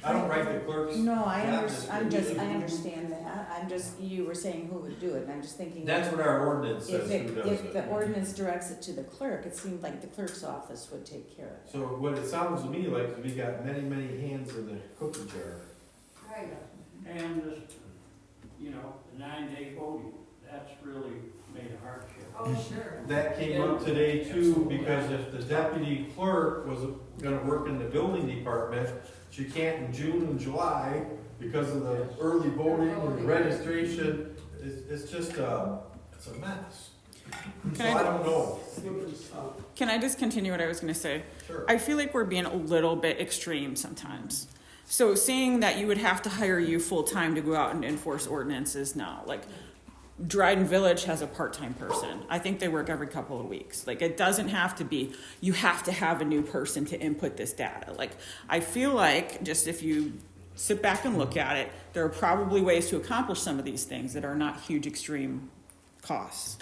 Speaker 2: I don't write the clerk's.
Speaker 5: No,
Speaker 2: job
Speaker 5: I
Speaker 2: description.
Speaker 5: understand that, I'm just, you were saying who would do it, and I'm just thinking.
Speaker 2: That's what our ordinance says who does
Speaker 5: If the
Speaker 2: it.
Speaker 5: ordinance directs it to the clerk, it seemed like the clerk's office would take care of it.
Speaker 2: So what it sounds to me like is we got many, many hands in the cookie jar.
Speaker 4: Right.
Speaker 3: And this, you know, the 9-day voting, that's really made a hardship.
Speaker 4: Oh, sure.
Speaker 2: That came up today too, because if the deputy clerk was gonna work in the building department, she can't in June and July because of the early voting and the registration. It's just, it's a mess. So I don't know.
Speaker 8: Can I just continue what I was going to say?
Speaker 2: Sure.
Speaker 8: I feel like we're being a little bit extreme sometimes. So saying that you would have to hire you full-time to go out and enforce ordinances now, like Dryden Village has a part-time person. I think they work every couple of weeks. Like, it doesn't have to be, you have to have a new person to input this data. Like, I feel like just if you sit back and look at it, there are probably ways to accomplish some of these things that are not huge extreme costs.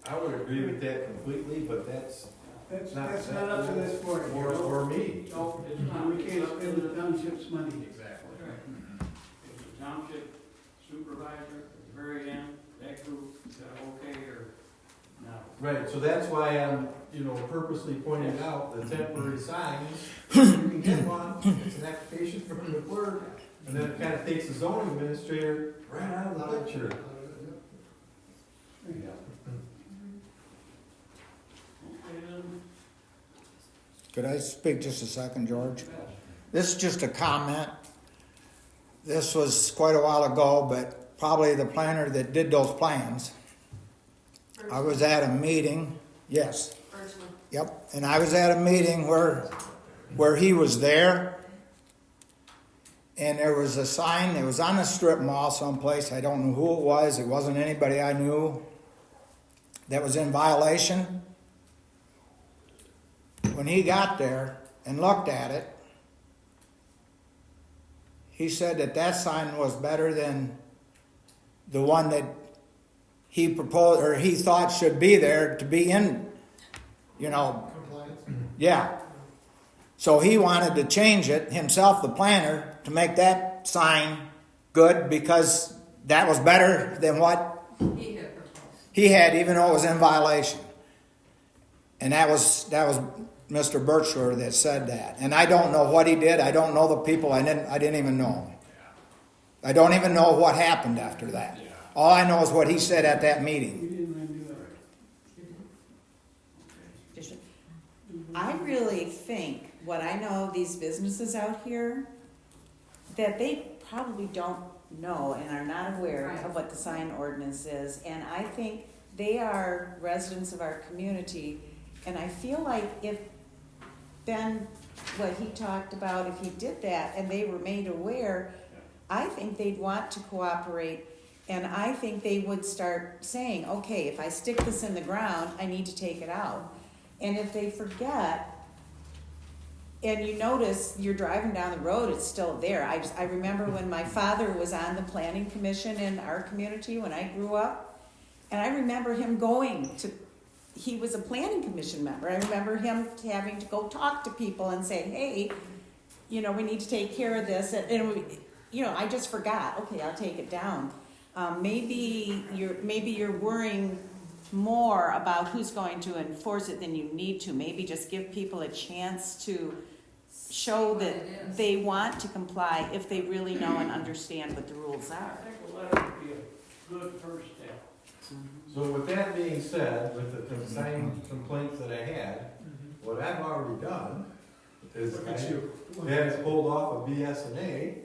Speaker 2: I would agree with that completely, but that's
Speaker 6: That's
Speaker 2: not
Speaker 6: not up to this board.
Speaker 2: or me.
Speaker 3: No, it's not.
Speaker 6: We can't spend the township's money.
Speaker 2: Exactly.
Speaker 3: It's the township supervisor at the very end, that group, okay or no.
Speaker 2: Right, so that's why I'm, purposely pointing out the temporary signs. You can get one, it's an application from the clerk, and then it kind of takes the zoning administrator right out of the picture.
Speaker 3: Okay, then,
Speaker 6: Could I speak just a second, George? This is just a comment. This was quite a while ago, but probably the planner that did those plans. I was at a meeting, yes,
Speaker 4: First one.
Speaker 6: yep, and I was at a meeting where he was there, and there was a sign, it was on a strip mall someplace, I don't know who it wasn't anybody I knew that was in violation. When he got there and looked at it, he said that sign was better than the one that he proposed, or he thought should be there to be in,
Speaker 2: Compliance?
Speaker 6: yeah. So he wanted to change it, himself, the planner, to make that sign good because that was better than what
Speaker 4: He had proposed.
Speaker 6: he had, even though it was in violation. And that was Mr. Birchler that said that. And I don't know what he did. I don't know the people. I didn't even know him. I don't even know what happened after that. All I know is what he said at that meeting.
Speaker 5: I really think, what I know of these businesses out here, that they probably don't know and are not aware of what the sign ordinance is. And I think they are residents of our community. And I feel like if Ben, what he talked about, if he did that and they were made aware, I think they'd want to cooperate. And I think they would start saying, okay, if I stick this in the ground, I need to take it out. And if they forget, and you notice you're driving down the road, it's still there. I remember when my father was on the planning commission in our community when I grew up, and I remember him he was a planning commission member. I remember him having to go talk to people and say, hey, we need to take care of this. And I just forgot. Okay, I'll take it down. Maybe you're worrying more about who's going to enforce it than you need to. Maybe just give people a chance to show that they want to comply if they really know and understand what the rules
Speaker 3: I
Speaker 5: are.
Speaker 3: think a letter would be a good first step.
Speaker 2: So with that being said, with the same complaints that I had, what I've already done is I had pulled off a BS&A,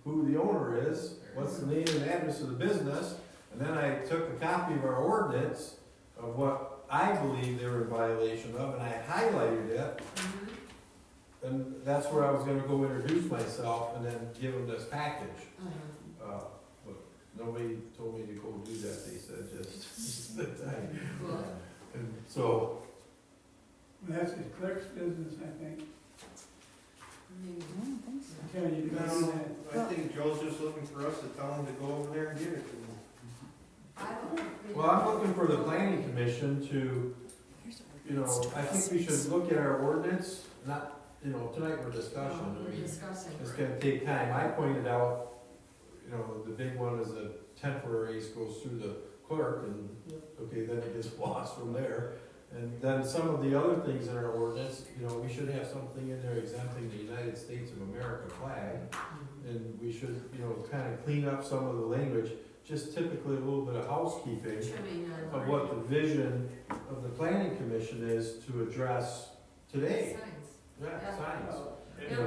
Speaker 2: who the owner is, what's the name and address of the business, and then I took a copy of our ordinance of what I believe they were in violation of, and I highlighted it, and that's where I was gonna go introduce myself and then give them this package. But nobody told me to go do that, they said just the time. And so,
Speaker 10: That's his clerk's business, I think.
Speaker 5: I don't think so.
Speaker 10: Tell you to do that.
Speaker 9: I think Joe's just looking for us to tell him to go over there and get it to him.
Speaker 2: well, I'm looking for the planning commission to, I think we should look at our ordinance, not, tonight we're discussing.
Speaker 4: We're discussing.
Speaker 2: It's gonna take time. I pointed out, the big one is a temporary, goes through the clerk, and, okay, then it gets lost from there. And then some of the other things in our ordinance, we should have something in there exempting the United States of America flag. And we should, kind of clean up some of the language, just typically a little bit of housekeeping of what the vision of the planning commission is to address today. Yeah,
Speaker 4: Yeah.
Speaker 2: signs.
Speaker 3: If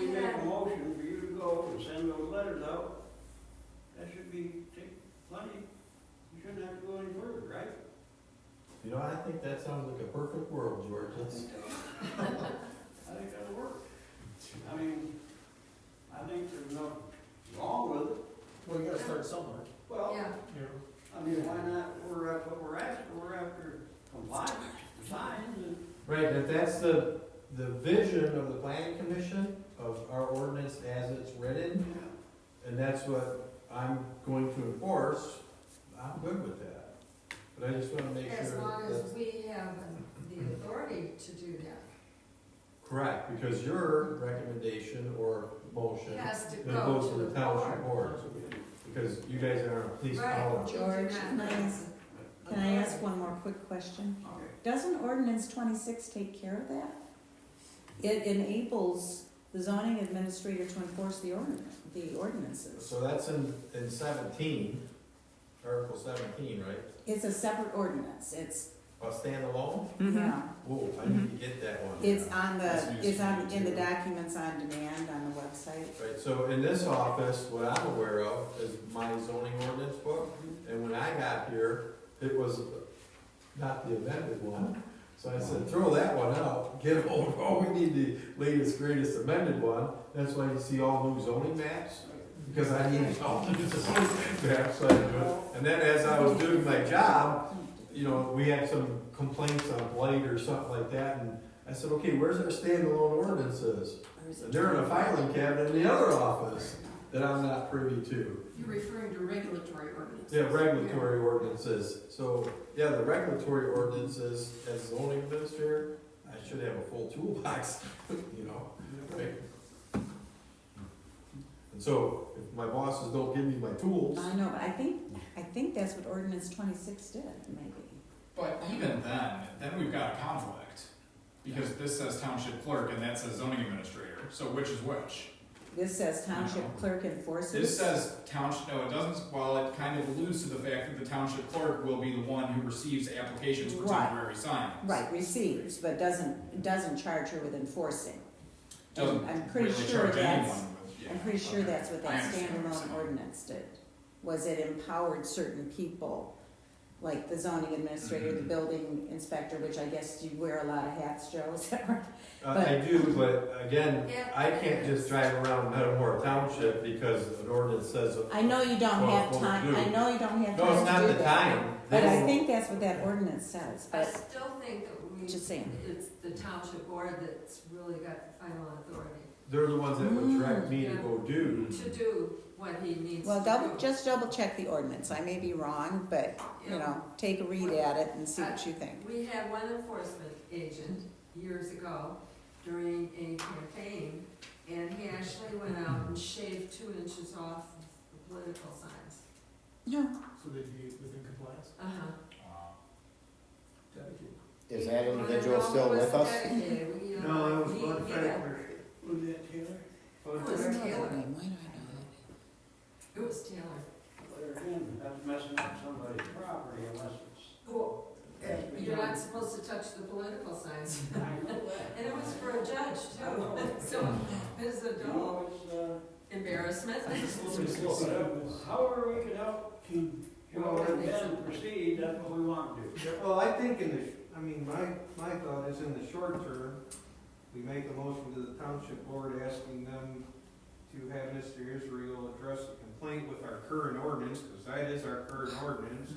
Speaker 3: we make a motion for you to go and send those letters out, that should take plenty. You shouldn't have to go any further, right?
Speaker 2: I think that sounds like a perfect world, George.
Speaker 3: I think that'll work. I mean, I think there's nothing wrong with it.
Speaker 11: Well, you gotta start somewhere.
Speaker 3: Well,
Speaker 4: Yeah,
Speaker 3: I mean, why not, that's what we're after, we're after compliance, signs, and
Speaker 2: Right, and if that's the vision of the planning commission, of our ordinance as it's written, and that's what I'm going to enforce, I'm good with that. But I just wanna make sure
Speaker 4: as long as
Speaker 2: that's
Speaker 4: we have the authority to do that.
Speaker 2: correct, because your recommendation or motion,
Speaker 4: It has to
Speaker 2: it
Speaker 4: go
Speaker 2: goes
Speaker 4: to
Speaker 2: to the
Speaker 4: the
Speaker 2: township
Speaker 4: board.
Speaker 2: board. Because you guys are a police
Speaker 4: Right.
Speaker 2: power.
Speaker 5: George,
Speaker 4: That's-
Speaker 5: Can I ask one more quick question?
Speaker 3: okay.
Speaker 5: Doesn't ordinance 26 take care of that? It enables the zoning administrator to enforce the ordinances.
Speaker 2: So that's in 17, Article 17, right?
Speaker 5: It's a separate ordinance. It's,
Speaker 2: A standalone?
Speaker 5: yeah,
Speaker 2: Whoa, I need to get that one.
Speaker 5: it's on
Speaker 1: That's
Speaker 5: the,
Speaker 1: news
Speaker 5: it's
Speaker 1: to
Speaker 5: on,
Speaker 1: me,
Speaker 5: in the
Speaker 1: too.
Speaker 5: documents on demand on the website.
Speaker 2: Right, so in this office, what I'm aware of is my zoning ordinance book, and when I got here, it was not the amended one. So I said, throw that one out, get hold, we need the latest, greatest amended one. That's why you see all new zoning maps, because I need all new zoning maps, so I do it. And then as I was doing my job, we had some complaints on blight or something like that, and I said, okay, where's our standalone ordinances? And they're in a filing cabinet in the other office that I'm not privy to.
Speaker 4: You're referring to regulatory ordinance.
Speaker 2: Yeah, regulatory ordinances. So, yeah, the regulatory ordinances, as zoning administrator, I should have a full toolbox, right? And so, if my bosses don't give me my tools,
Speaker 5: I know, but I think that's what ordinance 26 did, maybe.
Speaker 1: But even then we've got a conflict, because this says township clerk and that says zoning administrator, so which is which?
Speaker 5: This says township clerk enforces.
Speaker 1: This says township, no, it doesn't, well, it kind of alludes to the fact that the township clerk will be the one who receives applications for
Speaker 5: Right.
Speaker 1: temporary signs.
Speaker 5: Right, receives, but doesn't charge her with enforcing.
Speaker 1: Doesn't
Speaker 5: I'm pretty
Speaker 1: really
Speaker 5: sure
Speaker 1: charge
Speaker 5: that's,
Speaker 1: anyone with, yeah.
Speaker 5: I'm pretty sure
Speaker 1: Okay.
Speaker 5: that's what
Speaker 1: I
Speaker 5: that
Speaker 1: understand what you're
Speaker 5: standalone
Speaker 1: saying.
Speaker 5: ordinance did. Was it empowered certain people, like the zoning administrator, the building inspector, which I guess you wear a lot of hats, Joe, is that right?
Speaker 2: I do, but again,
Speaker 4: Yeah.
Speaker 2: I can't just drive around Metamora Township because an ordinance says.
Speaker 5: I know you don't have
Speaker 2: Well,
Speaker 5: time,
Speaker 2: do.
Speaker 5: I know you don't have
Speaker 2: No, it's
Speaker 5: time
Speaker 2: not
Speaker 5: to
Speaker 2: the
Speaker 5: do that.
Speaker 2: time.
Speaker 5: But I
Speaker 2: They
Speaker 5: think that's what that ordinance says,
Speaker 4: I
Speaker 5: but
Speaker 4: still think that
Speaker 5: Just saying.
Speaker 4: It's the township board that's really got the final authority
Speaker 2: They're the ones that would direct me to go do.
Speaker 4: to do what he needs
Speaker 5: Well,
Speaker 4: to do.
Speaker 5: just double check the ordinance. I may be wrong, but, you know, take a read at it and see what you think.
Speaker 4: We had one enforcement agent years ago during a campaign, and he actually went out and shaved 2 inches off the political signs.
Speaker 5: No.
Speaker 11: So they'd be within compliance?
Speaker 4: Uh-huh.
Speaker 11: Dedicated.
Speaker 12: Is that individual
Speaker 4: I don't know
Speaker 12: still
Speaker 4: who was
Speaker 12: with us?
Speaker 4: dedicated. We,
Speaker 6: No, it was
Speaker 4: he-
Speaker 6: Bud
Speaker 4: yeah.
Speaker 6: Factor.
Speaker 10: Was that Taylor?
Speaker 4: It was Taylor.
Speaker 5: Why do I know that?
Speaker 4: It was Taylor.
Speaker 3: But again, that's messing up somebody's property unless it's.
Speaker 4: Well,
Speaker 3: has to be
Speaker 4: you're
Speaker 3: done.
Speaker 4: not supposed to touch the political signs.
Speaker 3: I know that.
Speaker 4: And it was for a judge
Speaker 3: I know.
Speaker 4: too. So there's a
Speaker 3: You
Speaker 4: double
Speaker 3: know, it's,
Speaker 4: embarrassment.
Speaker 3: however we can help
Speaker 10: King.
Speaker 3: Joe and Ben proceed, that's what we want to do.
Speaker 9: Well, I think my thought is in the short term, we make a motion to the township board asking them to have Mr. Israel address a complaint with our current ordinance, because that is our current ordinance.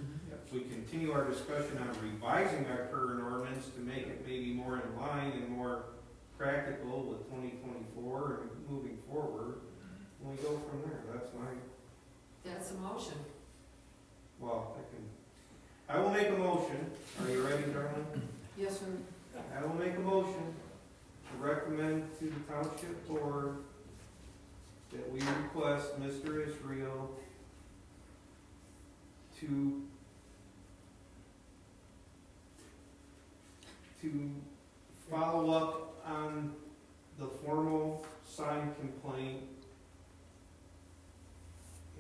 Speaker 9: We continue our discussion on revising our current ordinance to make it maybe more in line and more practical with 2024 and moving forward. And we go from there.
Speaker 4: That's a motion.
Speaker 9: Well, I will make a motion. Are you ready, Darlene?
Speaker 4: Yes, sir.
Speaker 9: I will make a motion to recommend to the township board that we request Mr. Israel to follow up on the formal sign complaint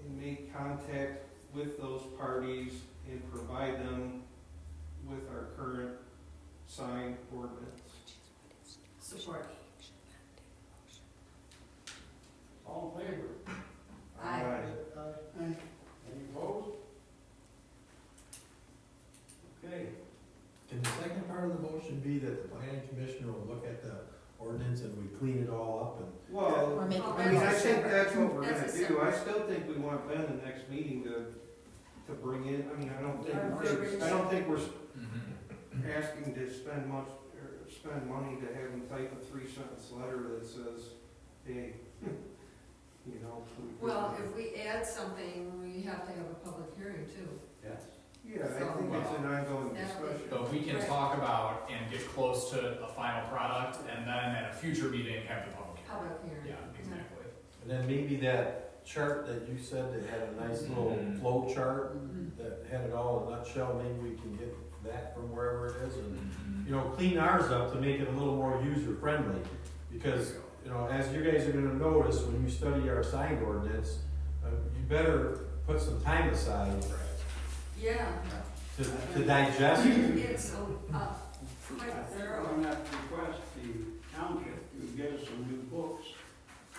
Speaker 9: and make contact with those parties and provide them with our current sign ordinance.
Speaker 4: Support.
Speaker 3: All in favor?
Speaker 4: Aye.
Speaker 3: Any opposed? Okay.
Speaker 2: Can the second part of the motion be that the planning commissioner will look at the ordinance and we clean it all up and?
Speaker 9: Well,
Speaker 5: Or make it
Speaker 9: I mean, I
Speaker 4: That's a
Speaker 9: think
Speaker 4: separate-
Speaker 9: that's what we're
Speaker 4: that's a
Speaker 9: gonna do. I
Speaker 4: separate-
Speaker 9: still think we want Ben the next meeting to bring in, I mean, I don't
Speaker 4: Arbitration.
Speaker 9: think we're asking to spend money to have him type a 3-sentence letter that says, hey, you know.
Speaker 4: Well, if we add something, we have to have a public hearing too.
Speaker 3: Yes.
Speaker 9: Yeah, I think it's an ongoing discussion.
Speaker 1: But we can talk about and get close to a final product, and then at a future meeting, have the public hearing.
Speaker 4: Public hearing.
Speaker 1: Yeah, exactly.
Speaker 2: And then maybe that chart that you said that had a nice little flow chart that had it all in a nutshell, maybe we can get that from wherever it is and, you know, clean ours up to make it a little more user friendly. Because, you know, as you guys are gonna notice when you study our sign ordinance, you better put some time aside
Speaker 4: Yeah.
Speaker 2: to digest it.
Speaker 4: It's quite thorough.
Speaker 3: I'm not to request the township to get us some new books.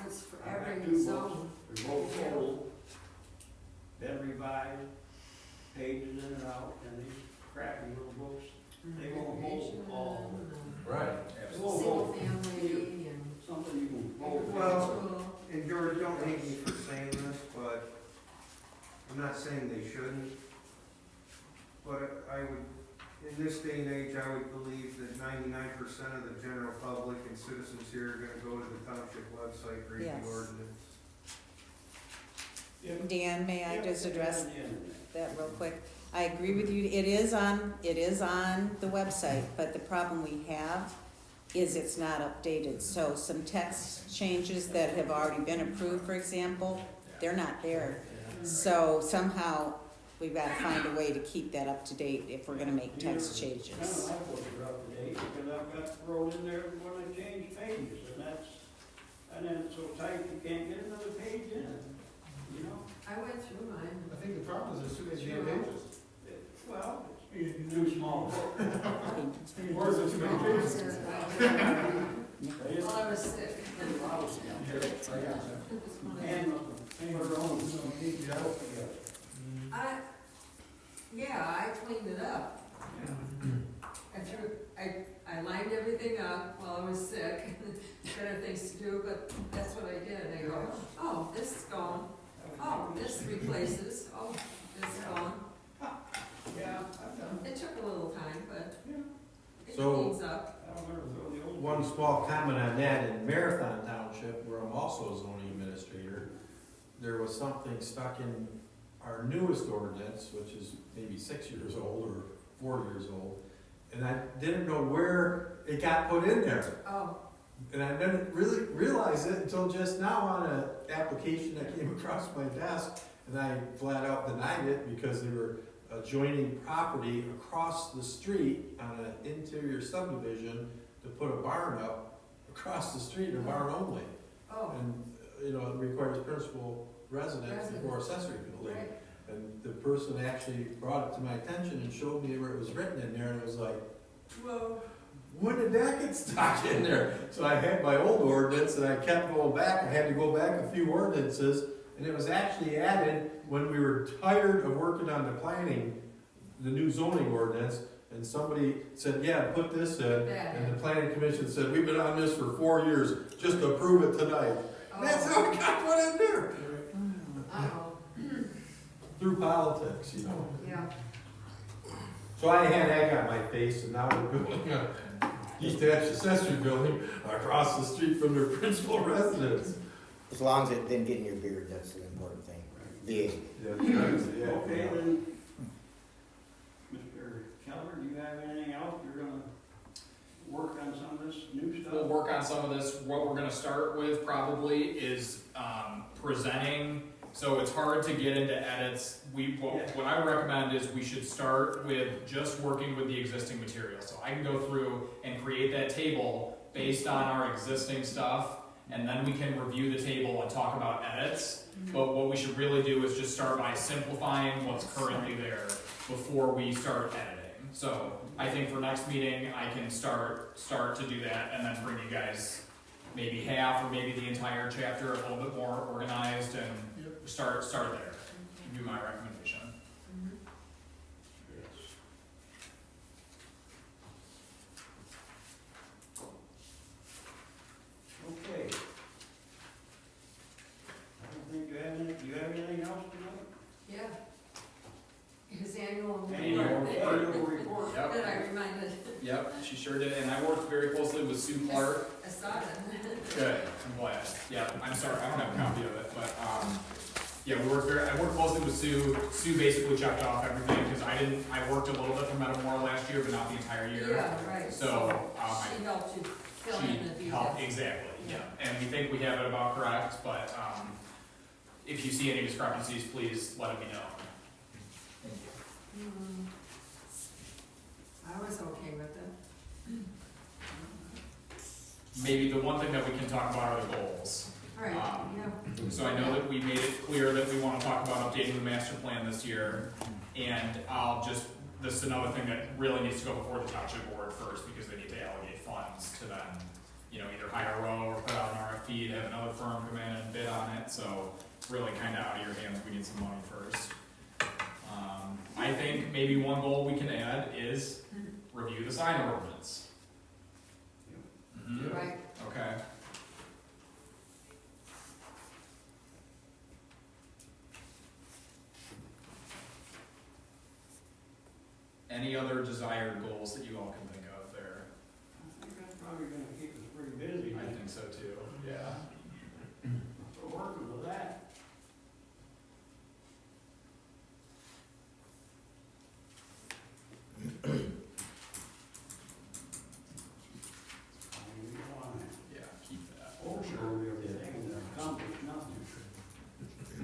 Speaker 4: It's for
Speaker 3: I got
Speaker 4: every
Speaker 3: 2
Speaker 4: zone.
Speaker 3: books. They're both old, been revised, pages in and out, and these crappy little books, they won't hold all.
Speaker 2: Right.
Speaker 3: They won't
Speaker 4: Single
Speaker 3: hold
Speaker 4: family and.
Speaker 3: something you can hold.
Speaker 9: Well, and George, don't hate me for saying this, but I'm not saying they shouldn't. But I would, in this day and age, I would believe that 99% of the general public and citizens here are gonna go to the township website, read
Speaker 5: Yes.
Speaker 9: the ordinance.
Speaker 5: Dan, may I just address
Speaker 3: Yeah.
Speaker 5: that real quick? I agree with you, it is on the website, but the problem we have is it's not updated. So some text changes that have already been approved, for example, they're not there. So somehow, we've gotta find a way to keep that up to date if we're gonna make text
Speaker 3: None
Speaker 5: changes.
Speaker 3: of my books are up to date, because I've got thrown in there when I change pages, and then it's so tight you can't get another page in, you know?
Speaker 4: I went through mine.
Speaker 11: I think the problem is there's too many damn pages.
Speaker 3: Well, it's too small.
Speaker 11: Or is it too many pages?
Speaker 4: Well, I was sick.
Speaker 3: And put her own.
Speaker 4: I cleaned it up. I lined everything up while I was sick, better things to do, but that's what I did. I go, oh, this is gone, oh, this replaces, oh, this is gone.
Speaker 3: Yeah, I've done.
Speaker 4: It took a little time, but
Speaker 2: So-
Speaker 4: It needs up.
Speaker 3: I don't remember if it was the old.
Speaker 2: One small comment on that, in Marathon Township, where I'm also a zoning administrator, there was something stuck in our newest ordinance, which is maybe 6 years old or 4 years old, and I didn't know where it got put in there.
Speaker 4: Oh,
Speaker 2: And I didn't really realize it until just now on an application that came across my desk, and I flat out denied it because they were adjoining property across the street on an interior subdivision to put a barn up across the street, a barn only.
Speaker 4: oh,
Speaker 2: And, you know, it requires principal residence before accessory building.
Speaker 4: right.
Speaker 2: And the person actually brought it to my attention and showed me where it was written in there, and it was like, whoa, when did that get stuck in there? So I had my old ordinance, and I kept going back, I had to go back a few ordinances, and it was actually added when we were tired of working on the planning, the new zoning ordinance, and somebody said, yeah, put this in, and the planning commission said, we've been on this for 4 years, just approve it tonight. And that's how it got put in there,
Speaker 4: Uh-oh,
Speaker 2: through politics, you know.
Speaker 4: yeah.
Speaker 2: So I had egg on my face, and now we're building a detached accessory building across the street from their principal residence.
Speaker 12: As long as it didn't get in your beard, that's the important thing. The
Speaker 3: Okay, then, Mr. Keller, do you have anything else? You're gonna work on some of this new stuff?
Speaker 1: We'll work on some of this. What we're gonna start with probably is presenting. So it's hard to get into edits. What I recommend is we should start with just working with the existing material. So I can go through and create that table based on our existing stuff, and then we can review the table and talk about edits. But what we should really do is just start by simplifying what's currently there before we start editing. So I think for next meeting, I can start to do that, and then bring you guys maybe half or maybe the entire chapter a little bit more organized, and start there. Would be my recommendation.
Speaker 3: Okay. I don't think do you have anything else tonight?
Speaker 4: Yeah. His annual
Speaker 1: Annual
Speaker 4: report
Speaker 3: Annual report.
Speaker 1: Yep.
Speaker 4: that I reminded,
Speaker 1: Yep, she sure did, and I worked very closely with Sue Clark.
Speaker 4: I saw it.
Speaker 1: Good, I'm glad. Yeah, I'm sorry, I don't have a copy of it, but, yeah, I worked closely with Sue. Sue basically checked off everything, because I worked a little bit for Metamora last year, but not the entire year.
Speaker 4: Yeah, right.
Speaker 1: So,
Speaker 4: She helped you fill in the
Speaker 1: she
Speaker 4: details.
Speaker 1: helped, exactly, yeah, and we think we have it about correct, but, if you see any discrepancies, please let me know. Thank you.
Speaker 4: I was okay with it.
Speaker 1: Maybe the one thing that we can talk about are the goals.
Speaker 4: All right, yeah.
Speaker 1: So I know that we made it clear that we want to talk about updating the master plan this year, and this is another thing that really needs to go before the township board first, because they need to allocate funds to then, either hire Rowe or put out an RFP to have another firm come in and bid on it, so it's really kind of out of your hands. We need some money first. I think maybe one goal we can add is review the sign ordinance.
Speaker 4: Right.
Speaker 1: Okay. Any other desired goals that you all can think of there?
Speaker 3: I think that's probably gonna keep us pretty busy.
Speaker 1: I think so too, yeah.
Speaker 3: We're working with that.
Speaker 1: Yeah, keep that.
Speaker 3: Overshadow everything and accomplish nothing.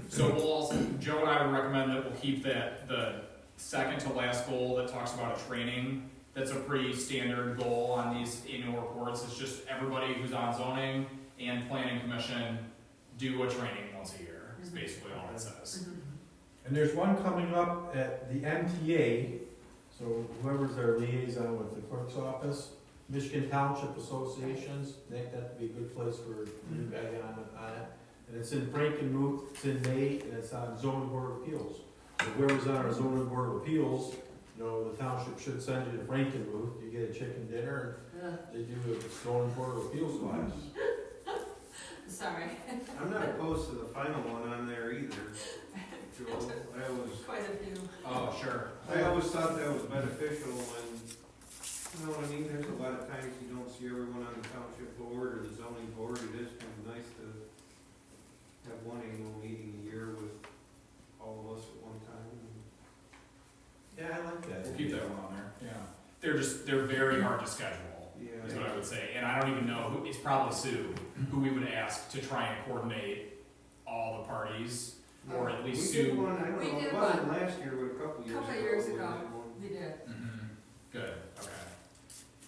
Speaker 1: So we'll also, Joe and I would recommend that we'll keep the second to last goal that talks about a training. That's a pretty standard goal on these annual reports. It's just everybody who's on zoning and planning commission do a training once a year, is basically all it says.
Speaker 2: And there's one coming up at the MTA, so whoever's their liaison with the clerk's office, Michigan Township Associations, I think that'd be a good place for you guys on it. And it's in Frankenmuth, it's in May, and it's on zoning board of appeals. So whoever's on our zoning board of appeals, the township should send you to Frankenmuth, you get a chicken dinner, and they do a zoning board of appeals class.
Speaker 4: Sorry.
Speaker 9: I'm not opposed to the final one on there either, Joel.
Speaker 4: Quite a few.
Speaker 1: Oh, sure.
Speaker 9: I always thought that was beneficial when You know what I mean, there's a lot of times you don't see everyone on the township board or the zoning board, it is kind of nice to have one annual meeting a year with all of us at one time.
Speaker 2: Yeah, I like that.
Speaker 1: We'll keep that one on there, yeah. They're very hard to schedule,
Speaker 9: Yeah.
Speaker 1: is what I would say, and I don't even know who, it's probably Sue, who we would ask to try and coordinate all the parties, or at least
Speaker 9: We did
Speaker 1: Sue.
Speaker 9: one, I don't
Speaker 4: We
Speaker 9: know,
Speaker 4: did
Speaker 9: it wasn't
Speaker 4: one.
Speaker 9: last year, but a couple years ago.
Speaker 4: Couple years
Speaker 9: we
Speaker 4: ago.
Speaker 9: did one.
Speaker 4: We did.
Speaker 1: Mhm. Good, okay.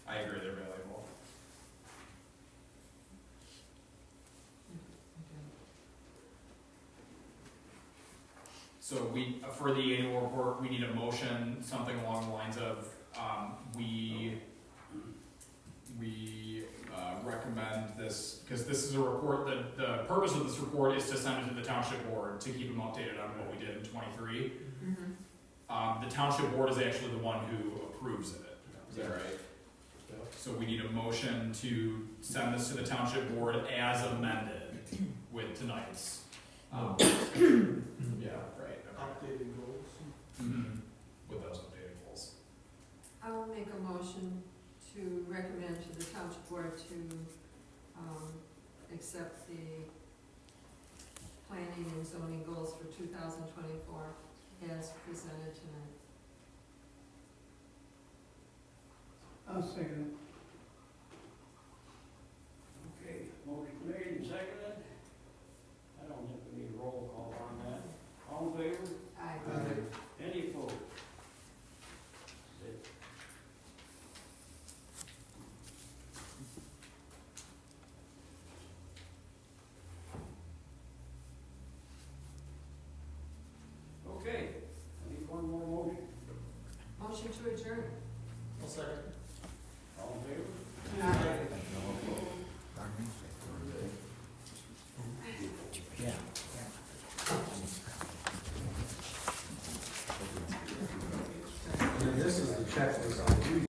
Speaker 1: I agree, they're valuable. So we, for the annual report, we need a motion, something along the lines of, we recommend this, because this is a report, the purpose of this report is to send it to the township board to keep them updated on what we did in '23. The township board is actually the one who approves it, is that right? So we need a motion to send this to the township board as amended with tonight's. Yeah, right, okay.
Speaker 11: Updated goals.
Speaker 1: Mhm. With those updated goals.
Speaker 4: I'll make a motion to recommend to the township board to, accept the planning and zoning goals for 2024 as presented tonight.
Speaker 10: I'll second